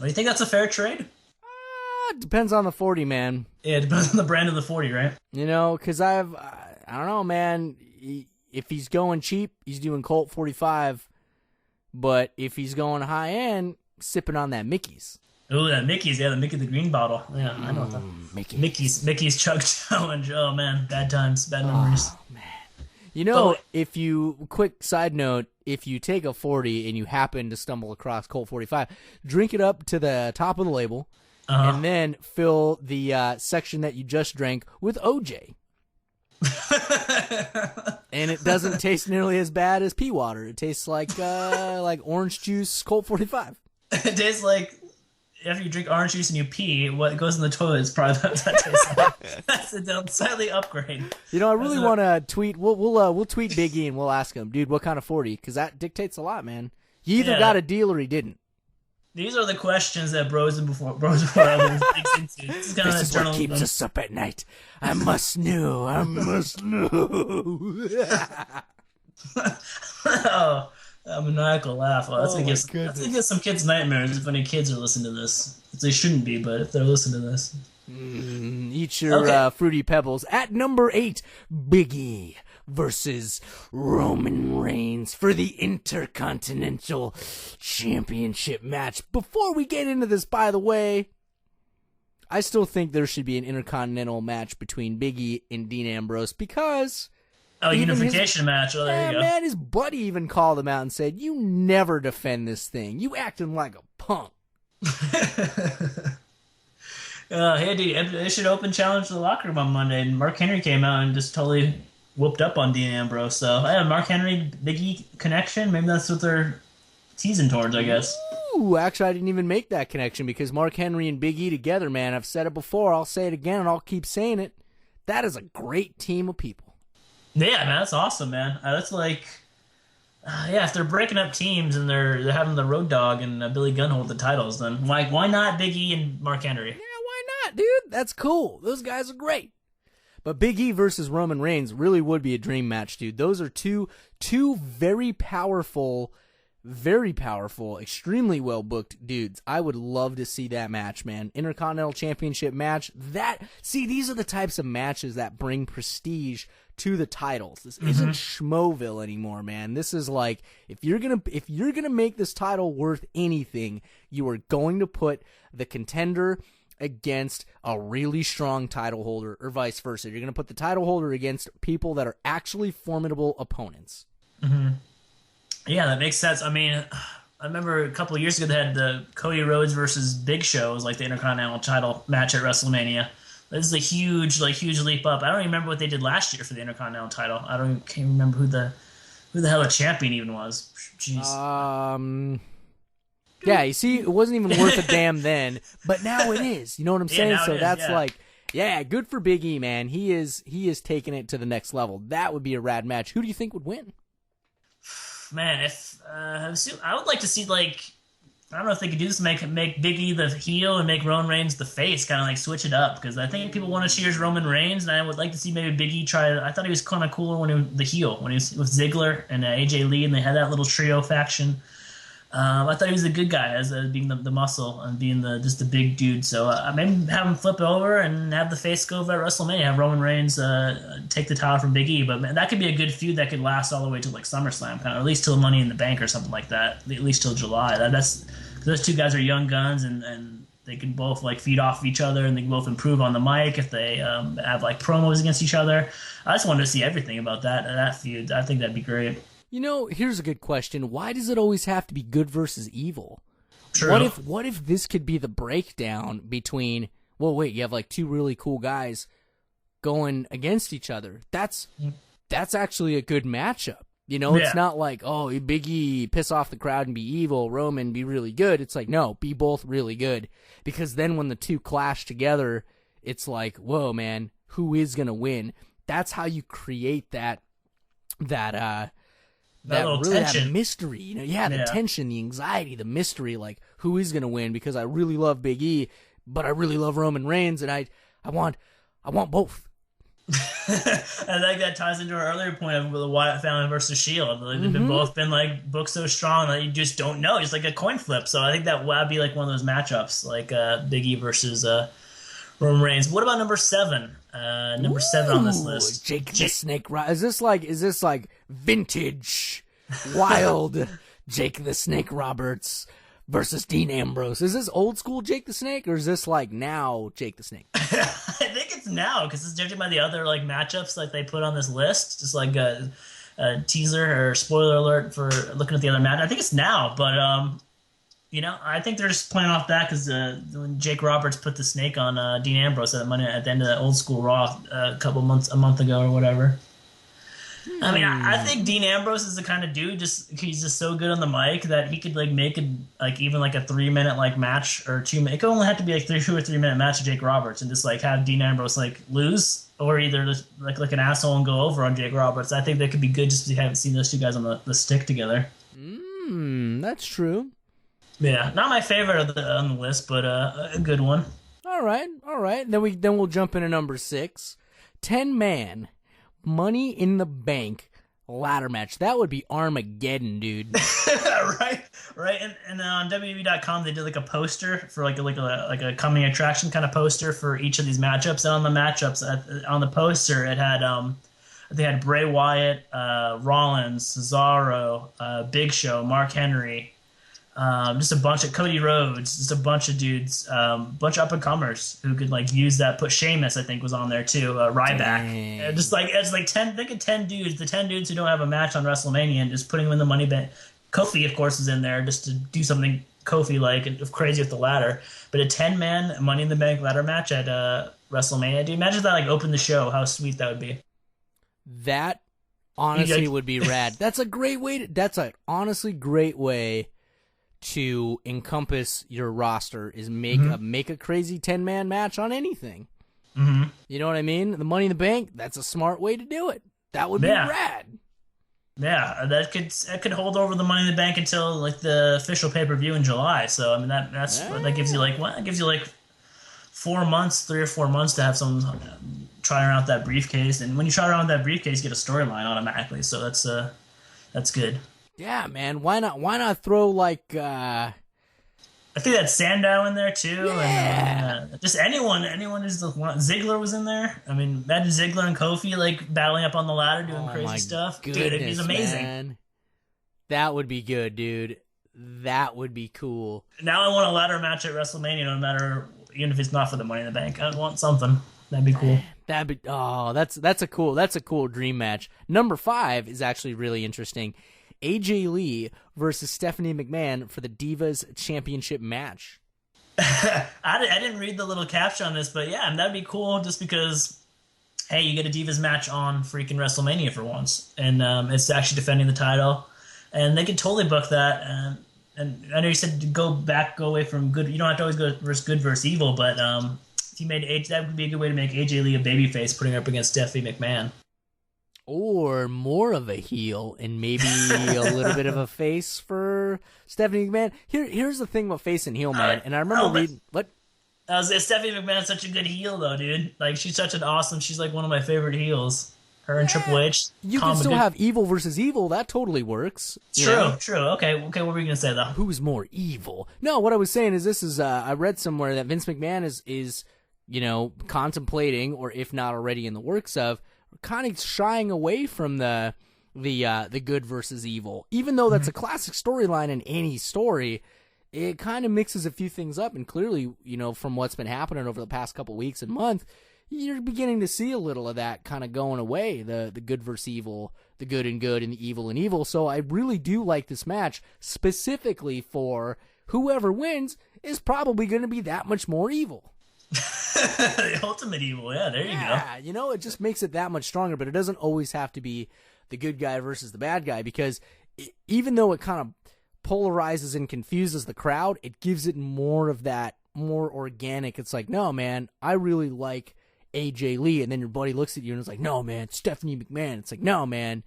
Do you think that's a fair trade? Depends on the 40, man. Yeah, it depends on the brand of the 40, right? You know, because I don't know, man. If he's going cheap, he's doing Colt 45. But if he's going high end, sipping on that Mickey's. Oh, that Mickey's, the Mickey the green bottle. Yeah, I know that. Mickey's Chug Challenge. Oh man, bad times, bad memories. Oh, man. You know, quick side note, if you take a 40 and you happen to stumble across Colt 45, drink it up to the top of the label, and then fill the section that you just drank with OJ. And it doesn't taste nearly as bad as pea water. It tastes like orange juice Colt 45. It tastes like after you drink orange juice and you pee, what goes in the toilet is probably what that tastes like. That's a slightly upgrade. You know, I really want to tweet. We'll tweet Big E and we'll ask him, dude, what kind of 40? Because that dictates a lot, man. He either got a deal or he didn't. These are the questions that bros before others digs into. This is what keeps us up at night. I must know. I must know. Oh, a maniacal laugh. Oh, that's, that's gonna give some kids nightmares if any kids are listening to this. They shouldn't be, but if they're listening to this. Eat your Fruity Pebbles. At number 8, Big E versus Roman Reigns for the Intercontinental Championship match. Before we get into this, by the way, I still think there should be an Intercontinental match between Big E and Dean Ambrose because... Oh, unification match. Oh, there you go. Man, his buddy even called him out and said, you never defend this thing. You acting like a punk. Hey, dude, they should open challenge to the locker room on Monday, and Mark Henry came out and just totally whooped up on Dean Ambrose. So, Mark Henry, Big E connection. Maybe that's what they're teasing towards, I guess. Ooh, actually, I didn't even make that connection because Mark Henry and Big E together, man, I've said it before, I'll say it again, and I'll keep saying it. That is a great team of people. Yeah, man, that's awesome, man. That's like... if they're breaking up teams and they're having the Road Dogg and Billy Gunn hold the titles, then why not Big E and Mark Henry? Yeah, why not, dude? That's cool. Those guys are great. But Big E versus Roman Reigns really would be a dream match, dude. Those are two very powerful, extremely well-booked dudes. I would love to see that match, man. Intercontinental Championship match. These are the types of matches that bring prestige to the titles. This isn't Schmoville anymore, man. This is like, if you're gonna make this title worth anything, you are going to put the contender against a really strong title holder, or vice versa. You're gonna put the title holder against people that are actually formidable opponents. Mm-hmm. Yeah, that makes sense. I mean, I remember a couple of years ago they had the Cody Rhodes versus Big Show. It was like the Intercontinental title match at WrestleMania. This is a huge leap up. I don't even remember what they did last year for the Intercontinental title. Can't remember who the hell the champion even was. Jeez. Yeah, you see, it wasn't even worth a damn then, but now it is. You know what I'm saying? So that's like, good for Big E, man. He is taking it to the next level. That would be a rad match. Who do you think would win? Man, I would like to see, like, I don't know if they could do this, make Big E the heel and make Roman Reigns the face, kind of like switch it up, because I think people want to cheers Roman Reigns, and I would like to see maybe Big E try. I thought he was kind of cooler when he was the heel, when he was with Ziggler and AJ Lee, and they had that little trio faction. I thought he was a good guy as being the muscle and being just the big dude. So maybe have him flip over and have the face go over at WrestleMania. Have Roman Reigns take the title from Big E. But man, that could be a good feud that could last all the way to like SummerSlam, kind of, or at least till Money in the Bank or something like that. At least till July. That's those two guys are young guns and they can both like feed off of each other and they can both improve on the mic if they have like promos against each other. I just wanted to see everything about that feud. I think that'd be great. You know, here's a good question. Why does it always have to be good versus evil? True. What if this could be the breakdown between, well, wait, you have like two really cool guys going against each other. That's actually a good matchup. You know, It's not like, oh, Big E, piss off the crowd and be evil, Roman, be really good. It's like, no, be both really good. Because then when the two clash together, it's whoa, man, who is going to win? That's how you create that mystery, you know, the tension, the anxiety, the mystery, like who is going to win, because I really love Big E, but I really love Roman Reigns, and I want both. I think that ties into our earlier point of the Wyatt family versus Shield. They've both been like booked so strong that you just don't know. It's like a coin flip. So I think that would be like one of those matchups, like Big E versus Roman Reigns. What about number 7? Number 7 on this list. Jake the Snake. Is this like vintage, wild Jake the Snake Roberts versus Dean Ambrose? Is this old school Jake the Snake, or is this like now Jake the Snake? I think it's now, because it's judging by the other like matchups like they put on this list. Just like a teaser or spoiler alert for looking at the other match. I think it's now, but you know, I think they're just playing off that because when Jake Roberts put the snake on Dean Ambrose at the end of that old school Raw a month ago or whatever. I mean, I think Dean Ambrose is the kind of dude. He's just so good on the mic that he could like make it like even like a 3 minute like match or 2 minute. It could only have to be like 2 or 3 minute match of Jake Roberts and just like have Dean Ambrose like lose or either just like an asshole and go over on Jake Roberts. I think that could be good just because you haven't seen those two guys on the stick together. That's true. Yeah, not my favorite on the list, but a good one. All right. Then we'll jump into number 6, 10-man Money in the Bank ladder match. That would be Armageddon, dude. right. And on WWE.com they did like a poster for like a coming attraction kind of poster for each of these matchups. And on the matchups on the poster it had they had Bray Wyatt, Rollins, Cesaro, Big Show, Mark Henry. Just a bunch of Cody Rhodes, just a bunch of dudes, bunch of up and comers who could like use that. Put Sheamus, I think, was on there too. Ryback, just like it's like 10. Think of 10 dudes, the 10 dudes who don't have a match on WrestleMania, and just putting them in the Money Bank. Kofi, of course, is in there just to do something Kofi like and crazy with the ladder. But a 10-man Money in the Bank ladder match at WrestleMania, dude. Imagine that like opened the show. How sweet that would be. That honestly would be rad. That's a great way. That's an honestly great way to encompass your roster is make a crazy 10-man match on anything. Mm-hmm. You know what I mean? The Money in the Bank, that's a smart way to do it. That would be rad. Yeah, that could hold over the Money in the Bank until like the official pay-per-view in July. So I mean that gives you like That gives you like 4 months, 3 or 4 months to have someone try around with that briefcase. And when you try around with that briefcase, you get a storyline automatically. So that's good. Yeah, man. Why not throw like I think that's Sandow in there too. Yeah. And just anyone who's the one. Ziggler was in there. I mean, imagine Ziggler and Kofi like battling up on the ladder doing crazy stuff. Goodness, dude, it'd be amazing. Man. That would be good, dude. That would be cool. Now I want a ladder match at WrestleMania, no matter even if it's not for the Money in the Bank. I want something. That'd be cool. That's a cool dream match. Number 5 is actually really interesting. AJ Lee versus Stephanie McMahon for the Divas Championship match. I didn't read the little caption on this, but yeah, that'd be cool just because, hey, you get a Divas match on freaking WrestleMania for once. And it's actually defending the title. And they could totally book that. And I know you said to go away from good. You don't have to always go good versus evil, but if you made that would be a good way to make AJ Lee a babyface, putting her up against Stephanie McMahon. Or more of a heel and maybe a little bit of a face for Stephanie McMahon. Here's the thing about face and heel, man. And I remember reading what. Stephanie McMahon's such a good heel, though, dude. Like she's such an awesome. She's like one of my favorite heels. Her and Triple H. You can still have evil versus evil. That totally works. True. Okay. What were we gonna say though? Who's more evil? No, what I was saying is this is. I read somewhere that Vince McMahon is contemplating, or if not already in the works of, kind of shying away from the good versus evil. Even though that's a classic storyline in any story, it kind of mixes a few things up. And clearly, from what's been happening over the past couple weeks and month, you're beginning to see a little of that kind of going away. The good versus evil, the good and the evil and evil. So I really do like this match, specifically for whoever wins is probably going to be that much more evil. The ultimate evil, yeah, there you go. It just makes it that much stronger, but it doesn't always have to be the good guy versus the bad guy, because even though it kind of polarizes and confuses the crowd, it gives it more of that, more organic. It's like, no, man, I really like AJ Lee, and then your buddy looks at you and it's like, no, man, Stephanie McMahon. It's like, no, man,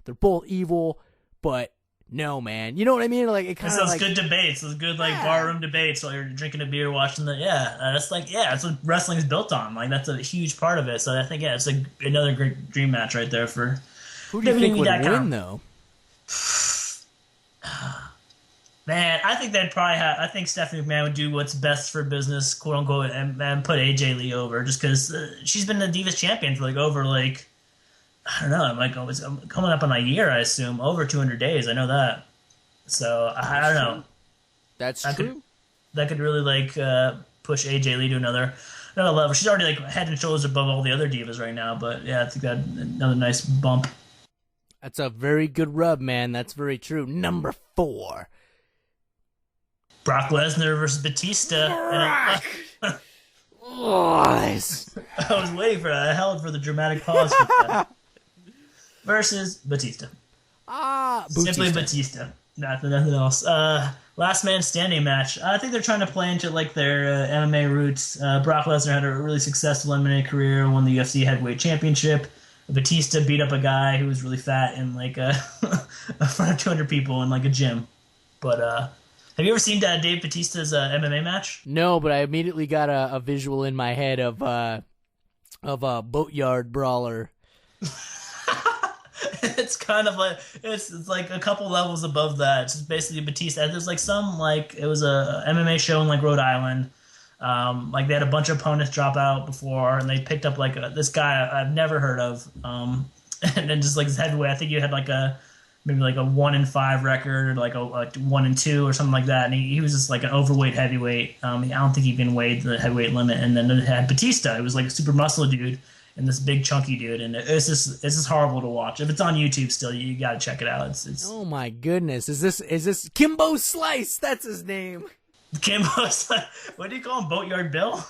they're both evil, but no, man. You know what I mean? Like, it kind of those good debates, those good barroom debates while you're drinking a beer, watching that's what wrestling is built on. Like, that's a huge part of it. So I think it's another great dream match right there for. Who do you think would win though? Man, I think they'd probably have. I think Stephanie McMahon would do what's best for business, quote unquote, and put AJ Lee over, just because she's been the Divas champion for over I don't know. I'm coming up on a year, I assume, over 200 days. I know that. So I don't know. That's true. That could really push AJ Lee to another level. She's already head and shoulders above all the other divas right now. But yeah, I think that another nice bump. That's a very good rub, man. That's very true. Number 4. Brock Lesnar versus Batista. I was waiting for that. I held for the dramatic pause for that. versus Batista. Simply Bautista. Batista. Nothing else. Last man standing match. I think they're trying to play into like their MMA roots. Brock Lesnar had a really successful MMA career, won the UFC heavyweight championship. Batista beat up a guy who was really fat in like in front of 200 people in like a gym. But have you ever seen Dave Batista's MMA match? No, but I immediately got a visual in my head of a boatyard brawler. It's kind of like it's like a couple levels above that. It's basically Batista. There's like some like it was a MMA show in like Rhode Island. Like they had a bunch of opponents drop out before, and they picked up like this guy I've never heard of. And then just like this heavyweight, I think you had like maybe like a 1-5 record, or like a 1-2 or something like that. And he was just like an overweight heavyweight. I don't think he'd been weighed the heavyweight limit. And then it had Batista. It was like a super muscle dude and this big chunky dude, and it's just horrible to watch. If it's on YouTube still, you got to check it out. It's Oh my goodness, is this Kimbo Slice? That's his name. Kimbo. What do you call him? Boatyard Bill?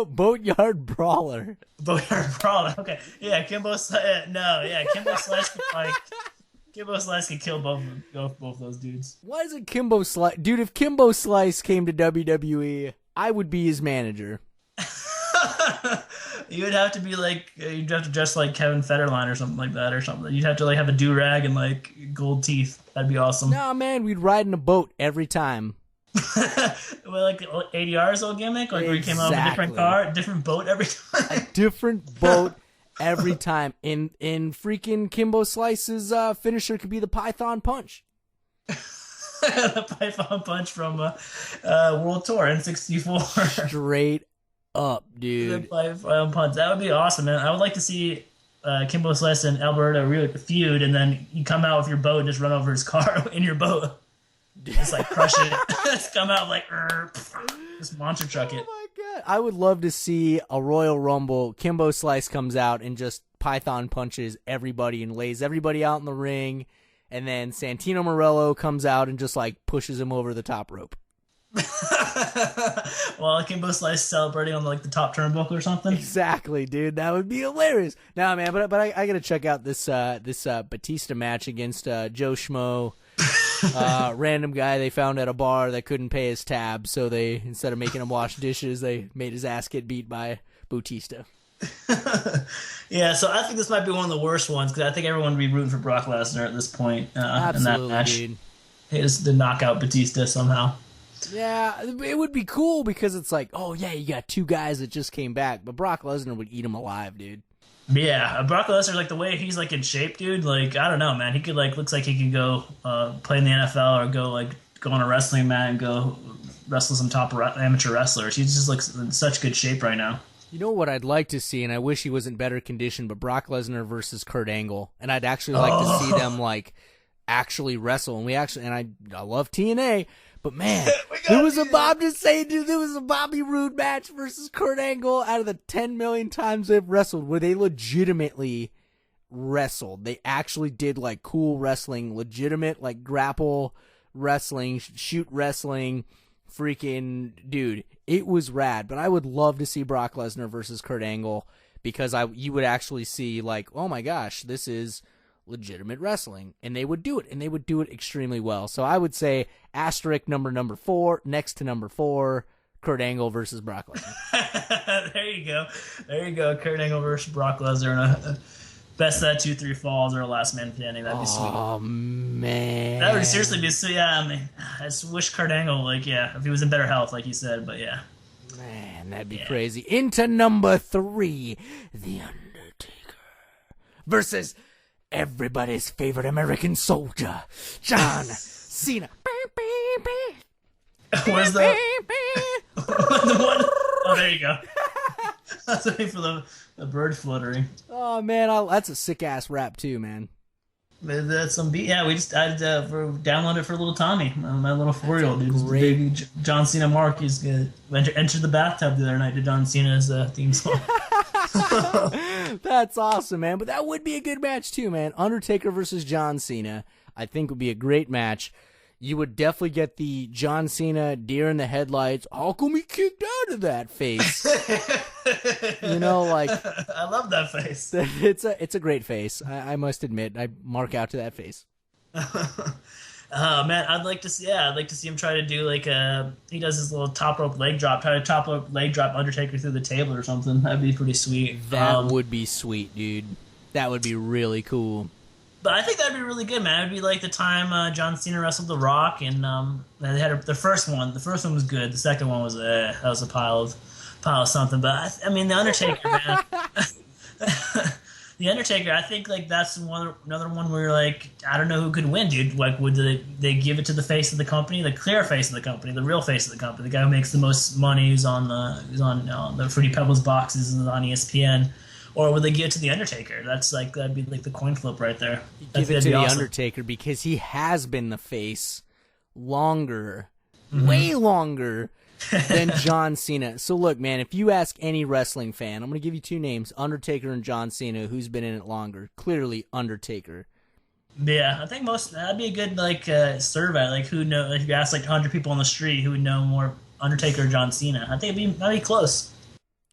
Boatyard brawler. Boatyard Brawler. Okay, yeah, Kimbo. No, yeah, Kimbo Slice could like. Kimbo Slice could kill both those dudes. Why is it Kimbo Slice? Dude, if Kimbo Slice came to WWE, I would be his manager. You'd have to be like, you'd have to dress like Kevin Federline or something like that, or something. You'd have to like have a do-rag and like gold teeth. That'd be awesome. Nah, man, we'd ride in a boat every time. Well, like ADR's old gimmick, like where he came out with a different car, different boat every time. Different boat every time. In freaking Kimbo Slice's finisher could be the Python Punch. The Python Punch from World Tour N64. Straight up, dude. The Python Punch. That would be awesome, man. I would like to see Kimbo Slice and Alberto really feud, and then you come out with your boat and just run over his car in your boat. Just like crush it. Just come out like just monster truck it. Oh my god! I would love to see a Royal Rumble. Kimbo Slice comes out and just Python punches everybody and lays everybody out in the ring, and then Santino Morello comes out and just like pushes him over the top rope. Well, Kimbo Slice celebrating on like the top turnbuckle or something. Exactly, dude. That would be hilarious. Nah, man, but I gotta check out this Batista match against Joe Schmo. Random guy they found at a bar that couldn't pay his tab, so they, instead of making him wash dishes, they made his ass get beat by Bautista. Yeah, so I think this might be one of the worst ones, because I think everyone would be rooting for Brock Lesnar at this point Absolutely, in that match. dude. He has to knock out Batista somehow. Yeah, it would be cool because it's like, oh yeah, you got two guys that just came back, but Brock Lesnar would eat him alive, dude. Yeah, Brock Lesnar, like the way he's like in shape, dude. Like I don't know, man. He could like looks like he could go play in the NFL or go on a wrestling mat and go wrestle some top amateur wrestlers. He just looks in such good shape right now. You know what I'd like to see, and I wish he was in better condition, but Brock Lesnar versus Kurt Angle, and I'd actually like to see them like actually wrestle. And I love TNA. But man, there was a Bobby Roode match versus Kurt Angle out of the 10 million times they've wrestled where they legitimately wrestled. They actually did like cool wrestling, legitimate like grapple wrestling, shoot wrestling, freaking dude. It was rad, but I would love to see Brock Lesnar versus Kurt Angle because you would actually see like, oh my gosh, this is legitimate wrestling, and they would do it extremely well. So I would say asterisk number 4 next to number 4, Kurt Angle versus Brock Lesnar. There you go. Kurt Angle versus Brock Lesnar in a best that 2-3 falls or a last man standing. That'd be sweet. Oh man, that would seriously be sweet. Yeah, I mean, I just wish Kurt Angle if he was in better health, like you said. But yeah, man, that'd be crazy. Into number 3, The Undertaker versus everybody's favorite American soldier, John Cena. Where's the one? Oh, there you go. That's waiting for the bird fluttering. Oh man, that's a sick ass rap too, man. That's some beat. Yeah, I downloaded it for little Tommy, my little 4-year-old dude. Baby John Cena Mark. He's entered the bathtub the other night to John Cena's theme song. That's awesome, man. But that would be a good match too, man. Undertaker versus John Cena, I think would be a great match. you would definitely get the John Cena deer in the headlights. How come he kicked out of that face? You know, like I love that face. It's a great face. I must admit, I mark out to that face. Oh man, I'd like to see him try to do like he does his little top rope leg drop, try to top rope leg drop Undertaker through the table or something. That'd be pretty sweet. That would be sweet, dude. That would be really cool. But I think that'd be really good, man. It'd be like the time John Cena wrestled The Rock, and they had the first one. The first one was good. The second one was that was a pile of something. But I mean, the Undertaker, man. The Undertaker, I think like that's another one where you're like, I don't know who could win, dude. Like, would they give it to the face of the company, the clear face of the company, the real face of the company, the guy who makes the most money, who's on the Fruity Pebbles boxes and on ESPN, or would they give it to the Undertaker? That'd be like the coin flip right there. Give it to the Undertaker because he has been the face longer, way longer than John Cena. So look, man, if you ask any wrestling fan, I'm going to give you two names, Undertaker and John Cena, who's been in it longer. Clearly Undertaker. Yeah, I think that'd be a good like survey. Like who know? Like if you ask like 100 people on the street who would know more, Undertaker or John Cena, I think that'd be close.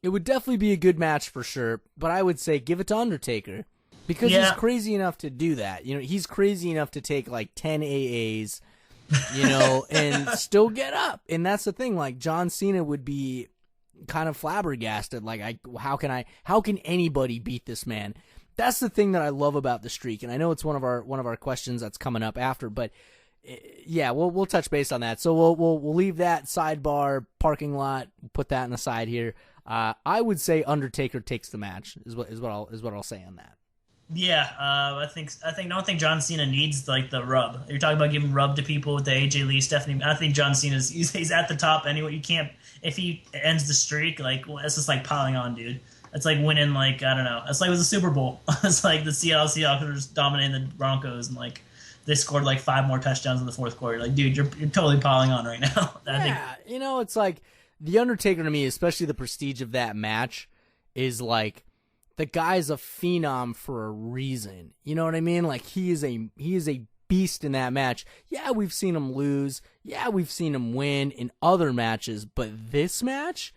It would definitely be a good match for sure, but I would say give it to Undertaker because he's crazy enough to do that. You know, he's crazy enough to take like 10 AAs, you know, and still get up. And that's the thing. Like John Cena would be kind of flabbergasted. Like, how can anybody beat this man? That's the thing that I love about the streak. And I know it's one of our questions that's coming up after, but yeah, we'll touch base on that. So we'll leave that sidebar parking lot, put that in the side here. I would say Undertaker takes the match is what I'll say on that. Yeah, I don't think John Cena needs like the rub. You're talking about giving rub to people with the AJ Lee, Stephanie. I think John Cena's he's at the top anyway. You can't if he ends the streak. Like it's just like piling on, dude. It's like winning like I don't know. It's like it was a Super Bowl. It's like the Seattle Seahawks dominating the Broncos and like they scored like 5 more touchdowns in the fourth quarter. Like, dude, you're totally piling on right now. You know, it's like the Undertaker to me, especially the prestige of that match, is like. The guy's a phenom for a reason. You know what I mean? Like he is a beast in that match. Yeah, we've seen him lose. Yeah, we've seen him win in other matches, but this match,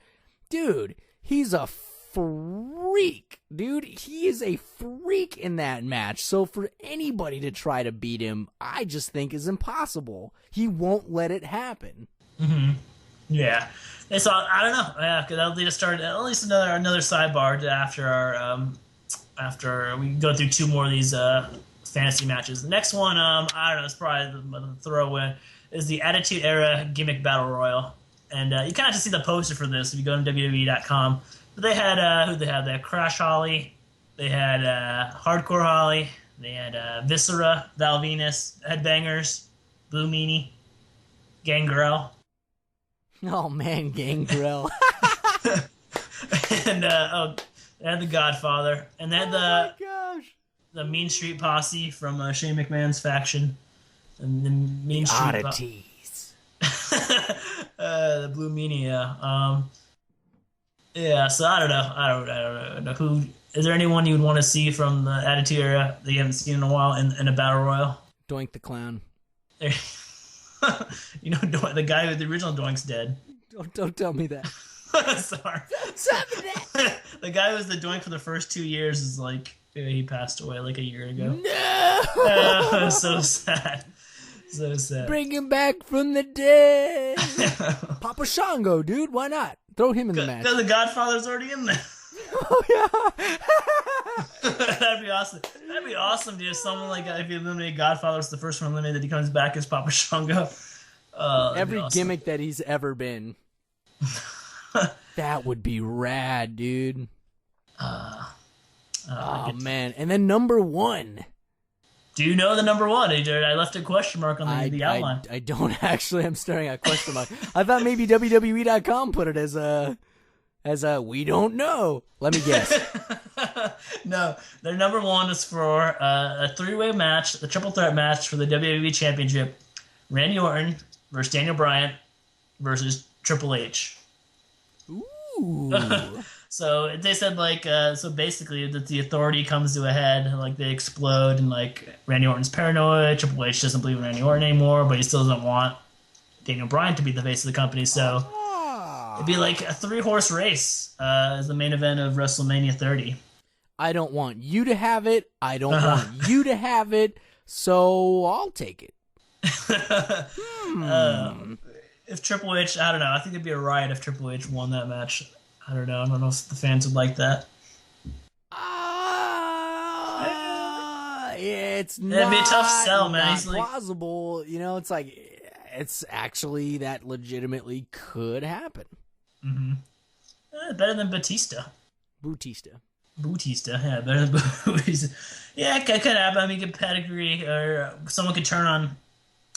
dude, he's a freak. Dude, he is a freak in that match. So for anybody to try to beat him, I just think is impossible. He won't let it happen. Mm-hmm. Yeah. So I don't know. Yeah, because that'll lead us start at least another sidebar after we go through 2 more of these fantasy matches. The next one, I don't know, it's probably the throw-in, is the Attitude Era Gimmick Battle Royal. And you kind of have to see the poster for this if you go to WWE.com. But they had, They had Crash Holly, they had Hardcore Holly, they had Viscera, Val Venus, Headbangers, Blue Meanie, Gangrel. Oh man, Gangrel. And they had the Godfather, and they had the Mean Street Posse from Shane McMahon's faction, and the Mean Street Oddities. The Blue Meanie, yeah. Yeah, so I don't know who. Is there anyone you would want to see from the Attitude Era that you haven't seen in a while in a battle royal? Doink the Clown. You know, the guy with the original Doink's dead. Don't tell me that. Sorry. Don't tell me that. The guy who was the Doink for the first 2 years is like, he passed away like a year ago. No! So sad. So sad. Bring him back from the dead. Papa Shango, dude. Why not? Throw him in the match. The Godfather's already in there. Oh, yeah. That'd be awesome. That'd be awesome, dude. If someone like if you eliminate Godfather, it's the first one eliminated, he comes back as Papa Shango. Every gimmick that he's ever been. That would be rad, dude. Oh, man. And then number 1. Do you know the number 1? I left a question mark on the outline. I don't actually. I'm staring at a question mark. I thought maybe WWE.com put it as a we don't know. Let me guess. No, their number 1 is for a 3-way match, the triple threat match for the WWE Championship. Randy Orton versus Daniel Bryan versus Triple H. Ooh. So they said like so basically that the authority comes to a head, and, like they explode, and like Randy Orton's paranoid. Triple H doesn't believe in Randy Orton anymore, but he still doesn't want Daniel Bryan to be the face of the company. So it'd be like a 3-horse race as the main event of WrestleMania 30. I don't want you to have it. I don't want you to have it. So I'll take it. If Triple H, I don't know. I think it'd be a riot if Triple H won that match. I don't know. I don't know if the fans would like that. It's It'd be a tough sell, man. Not plausible. You know, it's like it's actually that legitimately could happen. Mm-hmm. Better than Batista. Bautista. Yeah, better than Bautista. Yeah, it could happen. I mean, good pedigree, or someone could turn on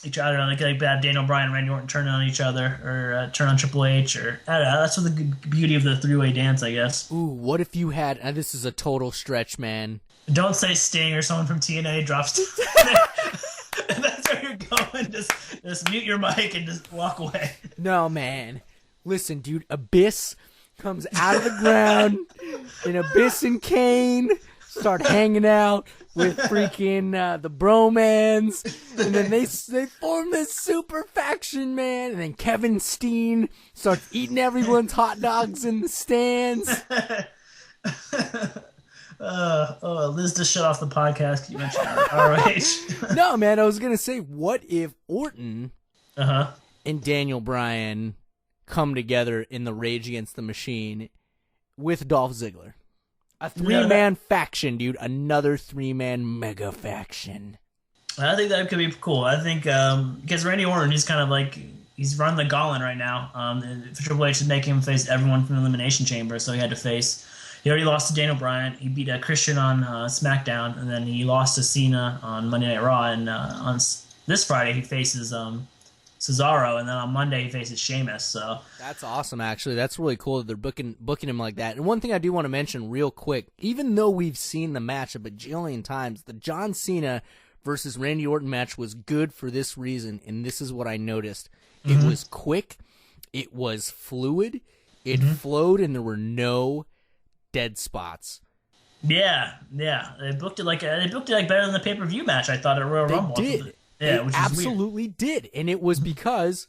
each other. Like Daniel Bryan and Randy Orton turn on each other, or turn on Triple H, or I don't know. That's what the beauty of the 3-way dance, I guess. Ooh, what if you had? And this is a total stretch, man. Don't say Sting or someone from TNA drops. That's where you're going. Just mute your mic and just walk away. No, man. Listen, dude. Abyss comes out of the ground, and Abyss and Kane start hanging out with freaking the Bromans, and then they form this super faction, man. And then Kevin Steen starts eating everyone's hot dogs in the stands. Liz just shut off the podcast. You mentioned ROH. No, man, I was gonna say, what if Orton and Daniel Bryan come together in the Rage Against the Machine with Dolph Ziggler? A 3-man faction, dude. Another 3-man mega faction. I think that could be cool. I think because Randy Orton, he's kind of like he's run the gauntlet right now. For Triple H to make him face everyone from the Elimination Chamber, so he had to face. He already lost to Daniel Bryan. He beat Christian on SmackDown, and then he lost to Cena on Monday Night Raw. And on this Friday, he faces Cesaro, and then on Monday he faces Sheamus. So that's awesome. Actually, that's really cool that they're booking him like that. And one thing I do want to mention real quick, even though we've seen the match a bajillion times, the John Cena versus Randy Orton match was good for this reason, and this is what I noticed. It was quick, it was fluid, it flowed, and there were no dead spots. Yeah. They booked it like better than the pay-per-view match. I thought at Royal Rumble. Did. Yeah, which absolutely did, and it was because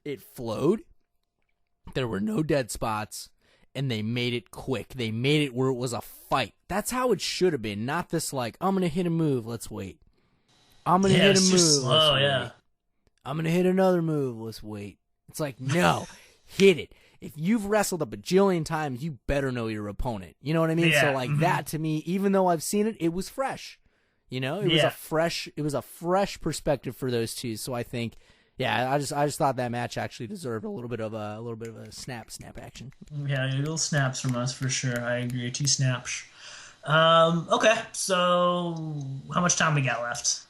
it flowed. There were no dead spots, and they made it quick. They made it where it was a fight. That's how it should have been. Not this like, I'm gonna hit a move. Let's wait. I'm gonna hit a move. Slow, let's wait. I'm gonna hit another move. Let's wait. It's like, no, hit it. If you've wrestled a bajillion times, you better know your opponent. You know what I mean? Yeah. So like that to me, even though I've seen it, it was fresh. You know, it was a fresh perspective for those two. So I think, I just thought that match actually deserved a little bit of a snap action. Yeah, little snaps from us for sure. I agree. 2 snaps. Okay, so how much time we got left?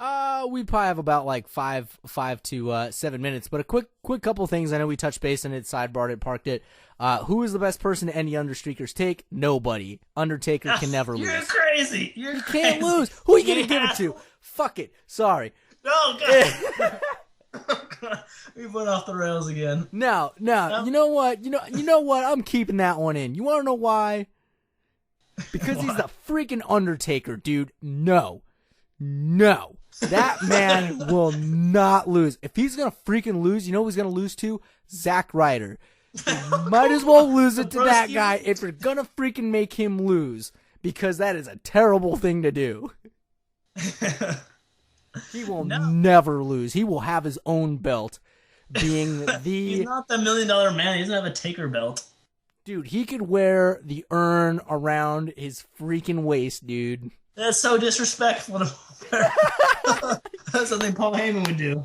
We probably have about like 5 to 7 minutes. But a quick couple things. I know we touched base on it, sidebarred it, parked it. Who is the best person to end the Understreaker's take? Nobody. Undertaker can never lose. You're crazy. He can't lose. Who are you gonna give it to? Fuck it. Sorry. No, God. We went off the rails again. No. You know what? You know what? I'm keeping that one in. You want to know why? Because he's the freaking Undertaker, dude. No. That man will not lose. If he's going to freaking lose, you know who he's going to lose to? Zack Ryder. You might as well lose it to that guy if you're going to freaking make him lose. Because that is a terrible thing to do. He will never lose. He will have his own belt. Being the... He's not the $1 million man. He doesn't have a Taker belt. Dude, he could wear the urn around his freaking waist, dude. That's so disrespectful. That's something Paul Heyman would do.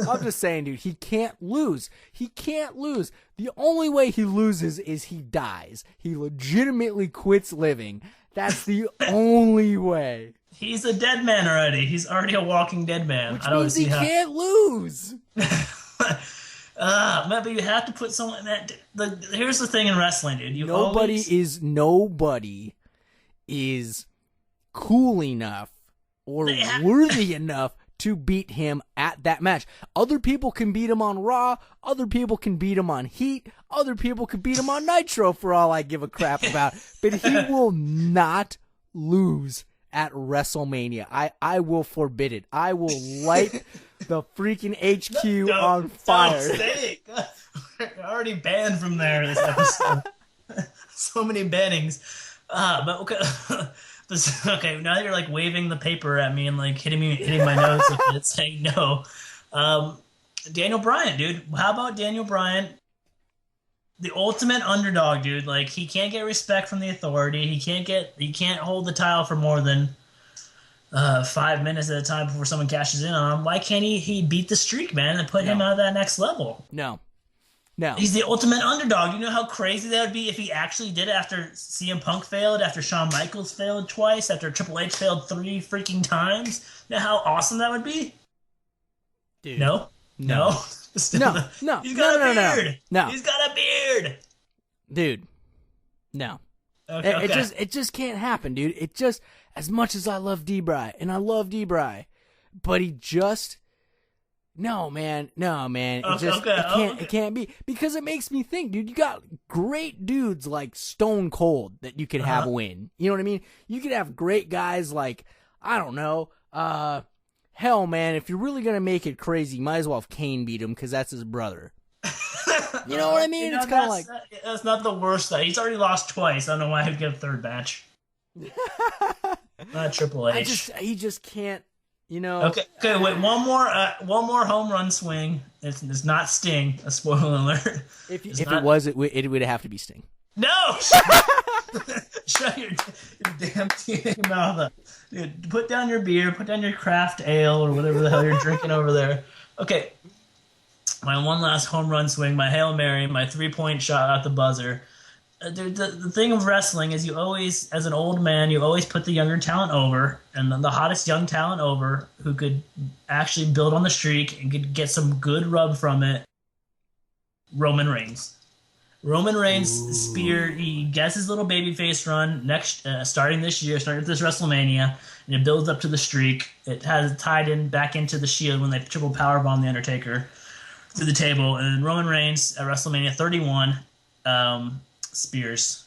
I'm just saying, dude, he can't lose. He can't lose. The only way he loses is he dies. He legitimately quits living. That's the only way. He's a dead man already. He's already a walking dead man. Which means he can't lose. Man, but you have to put someone that. Here's the thing in wrestling, dude. Nobody is cool enough or worthy enough to beat him at that match. Other people can beat him on Raw. Other people can beat him on Heat. Other people can beat him on Nitro for all I give a crap about. But he will not lose at WrestleMania. I will forbid it. I will light the freaking HQ on fire. Don't say it. We're already banned from there this episode. So many bannings. But okay. Okay, now you're like waving the paper at me and like hitting my nose with it, saying no. Daniel Bryan, dude. How about Daniel Bryan? The ultimate underdog, dude. Like, he can't get respect from the authority. He can't hold the title for more than 5 minutes at a time before someone cashes in on him. Why can't he beat the streak, man, and put him out of that next level? No. He's the ultimate underdog. You know how crazy that would be if he actually did it after CM Punk failed, after Shawn Michaels failed twice, after Triple H failed 3 freaking times? You know how awesome that would be? Dude. No. He's got a beard. No. He's got a beard. Dude. No. Okay. It just can't happen, dude. It just, as much as I love D-Bry, and I love D-Bry, but he just... No, man. It can't be, because it makes me think, dude. You got great dudes like Stone Cold that you could have win. You know what I mean? You could have great guys like, I don't know, hell, man. If you're really gonna make it crazy, you might as well have Kane beat him because that's his brother. You know what I mean? It's kind of like that's not the worst. He's already lost twice. I don't know why he'd get a third match. Not Triple H. He just can't. You know. Okay. Wait. One more home run swing. It's not Sting. A spoiler alert. If it was, it would have to be Sting. No. Shut your damn mouth up, dude. Put down your beer. Put down your craft ale or whatever the hell you're drinking over there. Okay. My one last home run swing. My Hail Mary. My 3-point shot at the buzzer. The thing of wrestling is you always, as an old man, you always put the younger talent over, and the hottest young talent over who could actually build on the streak and could get some good rub from it. Roman Reigns. Roman Reigns spear. He gets his little babyface run starting this year, starting with this WrestleMania, and it builds up to the streak. It has tied in back into the Shield when they triple powerbomb the Undertaker through the table, and Roman Reigns at WrestleMania 31. Spears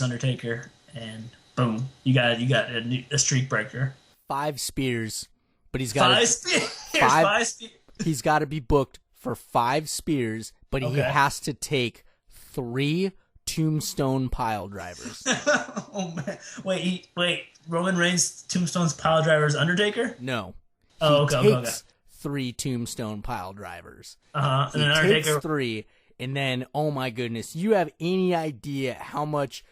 Undertaker, and boom, you got a streak breaker. 5 spears, but he's got 5 spears. He's got to be booked for 5 spears, but he has to take 3 tombstone pile drivers. Oh man, wait, Roman Reigns tombstones pile drivers Undertaker? No. He takes 3 tombstone pile drivers. And he then Undertaker takes 3. And then, oh my goodness, you have any idea how much,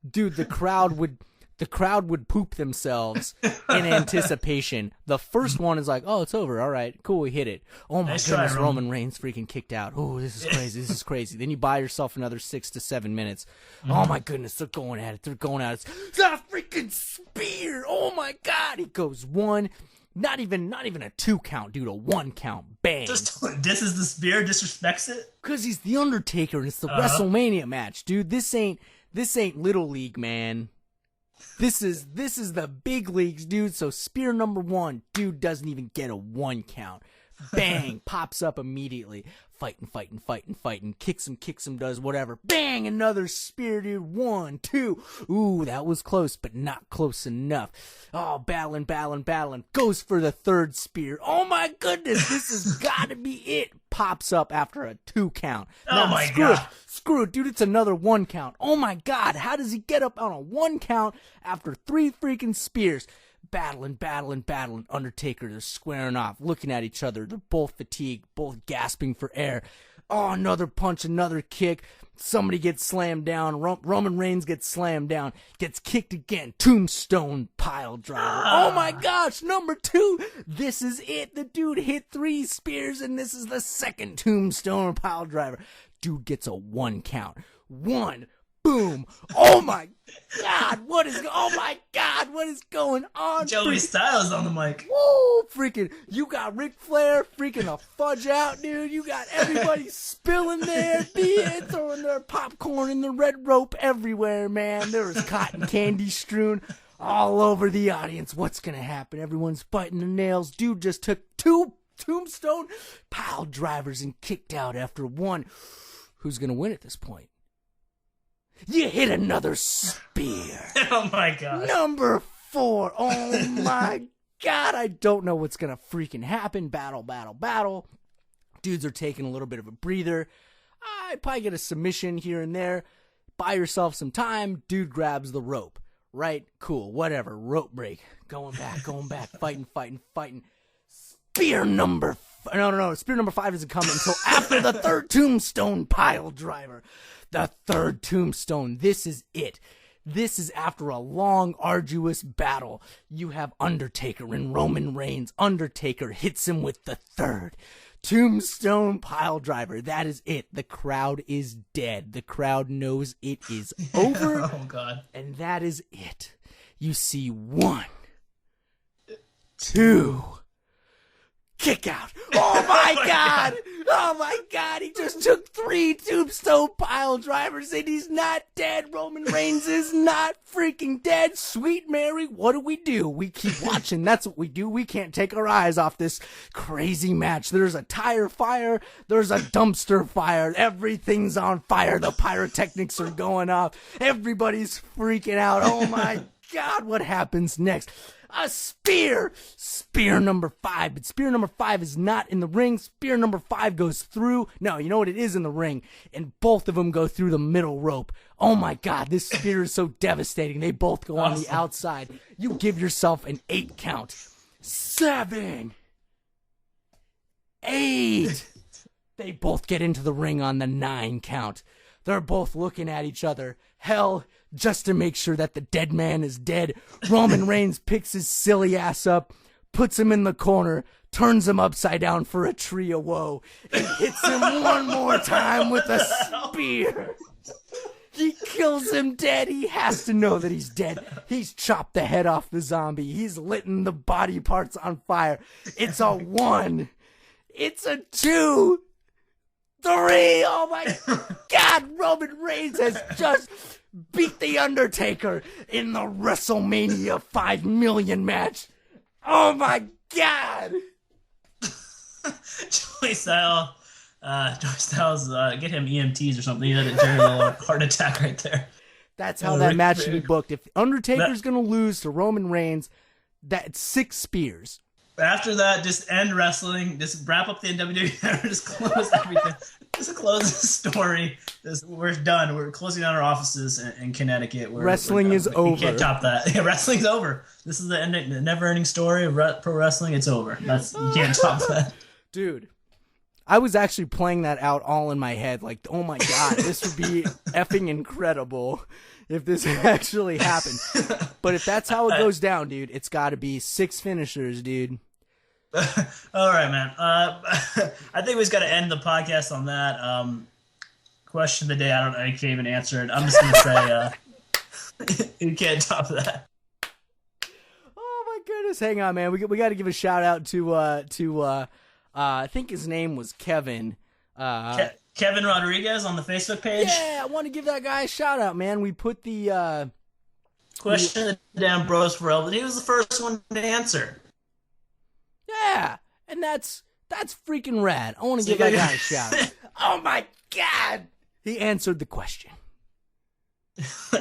dude, the crowd would poop themselves in anticipation. The first one is like, oh, it's over. All right, cool, we hit it. Oh my goodness, Roman Reigns freaking kicked out. Oh, this is crazy. Then you buy yourself another 6 to 7 minutes. Oh my goodness, they're going at it. It's a freaking spear. Oh my God. He goes 1. Not even a 2 count, dude. A 1 count. Bang. This is the spear. Disrespects it. Cause he's the Undertaker, and it's the WrestleMania match, dude. This ain't little league, man. This is the big leagues, dude. So spear number 1, dude doesn't even get a 1 count. Bang, pops up immediately. Fighting. Kicks him, does whatever. Bang, another spear, dude. 1, 2. Ooh, that was close, but not close enough. Oh, battling. Goes for the 3rd spear. Oh my goodness, this has got to be it. Pops up after a 2 count. Oh my God. Screw it, dude. It's another 1 count. Oh my God, how does he get up on a 1 count after 3 freaking spears? Battling. Undertaker, they're squaring off, looking at each other. They're both fatigued, both gasping for air. Oh, another punch, another kick. Somebody gets slammed down. Roman Reigns gets slammed down. Gets kicked again. Tombstone pile driver. Oh my gosh, number 2. This is it. The dude hit 3 spears, and this is the 2nd tombstone pile driver. Dude gets a 1 count. 1. Boom! Oh my God! What is going on? Joey Styles on the mic. Woo! Freaking! You got Ric Flair freaking a fudge out, dude. You got everybody spilling their beer, throwing their popcorn in the red rope everywhere, man. There was cotton candy strewn. all over the audience. What's going to happen? Everyone's fighting their nails. Dude just took 2 Tombstone pile drivers and kicked out after 1. Who's going to win at this point? You hit another spear. Oh, my God. Number 4. Oh, my God. I don't know what's going to freaking happen. Battle. Dudes are taking a little bit of a breather. I probably get a submission here and there. Buy yourself some time. Dude grabs the rope. Right? Cool. Whatever. Rope break. Going back. Fighting. Spear number... No. Spear number 5 doesn't come until after the 3rd Tombstone pile driver. The 3rd Tombstone. This is it. This is after a long, arduous battle. You have Undertaker and Roman Reigns. Undertaker hits him with the 3rd Tombstone pile driver. That is it. The crowd is dead. The crowd knows it is over. Oh, God. And that is it. You see 1, 2... kick out. Oh my God. Oh my God. He just took 3 Tombstone pile drivers and he's not dead. Roman Reigns is not freaking dead. Sweet Mary, what do? We keep watching. That's what we do. We can't take our eyes off this crazy match. There's a tire fire. There's a dumpster fire. Everything's on fire. The pyrotechnics are going off. Everybody's freaking out. Oh my God. What happens next? A spear! Spear number 5. But spear number 5 is not in the ring. Spear number 5 goes through. No, you know what? It is in the ring. And both of them go through the middle rope. Oh my God, this spear is so devastating. They both go on the outside. You give yourself an 8 count. 7. 8. They both get into the ring on the 9 count. They're both looking at each other. Hell, just to make sure that the dead man is dead, Roman Reigns picks his silly ass up, puts him in the corner, turns him upside down for a tree of woe, and hits him one more time with a spear. He kills him dead. He has to know that he's dead. He's chopped the head off the zombie. He's litting the body parts on fire. It's a 1. It's a 2. 3. Oh my God. Roman Reigns has just beat The Undertaker in the WrestleMania 5 million match. Oh my God. Joey Styles, get him EMTs or something. He had a terrible heart attack right there. That's how that match should be booked. If Undertaker's going to lose to Roman Reigns, that's 6 spears. After that, just end wrestling. Just wrap up the NWA. Just close everything. Just close the story. We're done. We're closing down our offices in Connecticut. Wrestling is over. You can't top that. Yeah, wrestling's over. This is the never-ending story of pro wrestling. It's over. You can't top that. Dude, I was actually playing that out all in my head. Like, oh my God, this would be effing incredible if this actually happened. But if that's how it goes down, dude, it's got to be 6 finishers, dude. All right, man. I think we just got to end the podcast on that. Question of the day, I can't even answer it. I'm just going to say you can't top that. Oh, my goodness. Hang on, man. We got to give a shout out to I think his name was Kevin. Kevin Rodriguez on the Facebook page? Yeah, I want to give that guy a shout out, man. We put the... Question of the damn bros for Elvis. He was the first one to answer. Yeah, and that's freaking rad. I want to give that guy a shout out. Oh my God! He answered the question.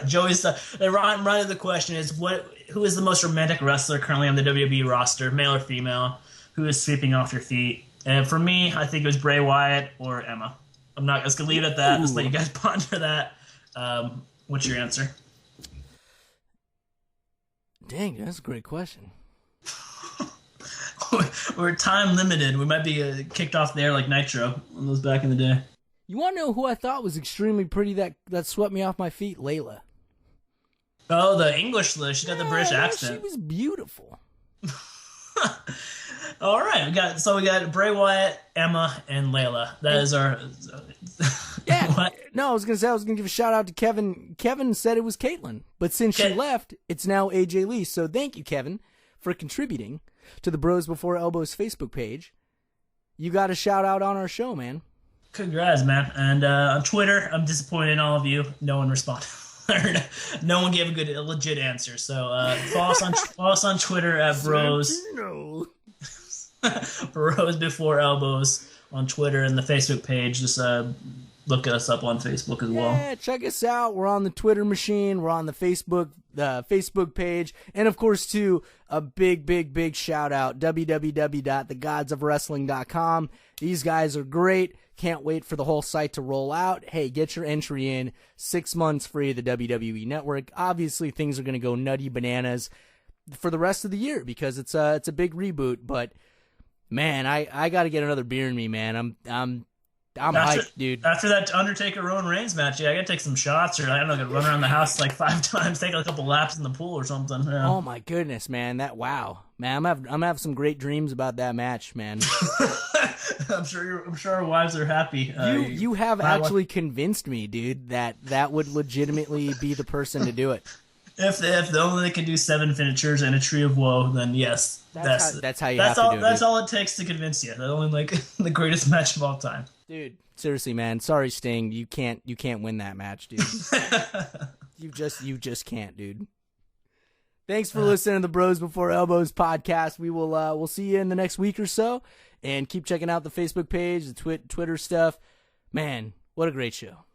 Joey's the run of the question is who is the most romantic wrestler currently on the WWE roster, male or female, who is sweeping off your feet? And for me, I think it was Bray Wyatt or Emma. I'm not just gonna leave it at that. Just let you guys ponder that. What's your answer? Dang, that's a great question. We're time limited. We might be kicked off the air like Nitro on those back in the day. You want to know who I thought was extremely pretty that swept me off my feet? Layla. Oh, the English Liz. She got the British accent. She was beautiful. All right, we got Bray Wyatt, Emma, and Layla. That is our. Yeah. What? No, I was gonna give a shout out to Kevin. Kevin said it was Caitlyn, but since she left, it's now AJ Lee. So thank you, Kevin, for contributing to the Bros Before Elbows Facebook page. You got a shout out on our show, man. Congrats, man. And on Twitter, I'm disappointed in all of you. No one responded. No one gave a legit answer. So follow us on Twitter at bros bros before elbows on Twitter and the Facebook page. Just look us up on Facebook as well. Yeah, check us out. We're on the Twitter machine. We're on the Facebook page. And, of course, too, a big shout out, www.thegodsofwrestling.com. These guys are great. Can't wait for the whole site to roll out. Hey, get your entry in. 6 months free of the WWE Network. Obviously, things are going to go nutty bananas for the rest of the year because it's a big reboot. But, man, I got to get another beer in me, man. I'm hyped, dude. After that Undertaker Roman Reigns match, I gotta take some shots, or I don't know, gotta run around the house like 5 times, take a couple laps in the pool or something. Yeah. Oh my goodness, man! Man, I'm gonna have some great dreams about that match, man. I'm sure our wives are happy. You have actually convinced me, dude, that would legitimately be the person to do it. If they only can do 7 finishers and a tree of woe, then yes, that's how you have to do it. That's all it takes to convince you. That's only like the greatest match of all time, dude. Seriously, man. Sorry, Sting. You can't win that match, dude. you just can't, dude. Thanks for listening to the Bros Before Elbows podcast. We'll see you in the next week or so, and keep checking out the Facebook page, the Twitter stuff. Man, what a great show.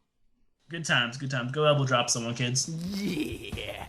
Good times. Go elbow drop someone, kids. Yeah.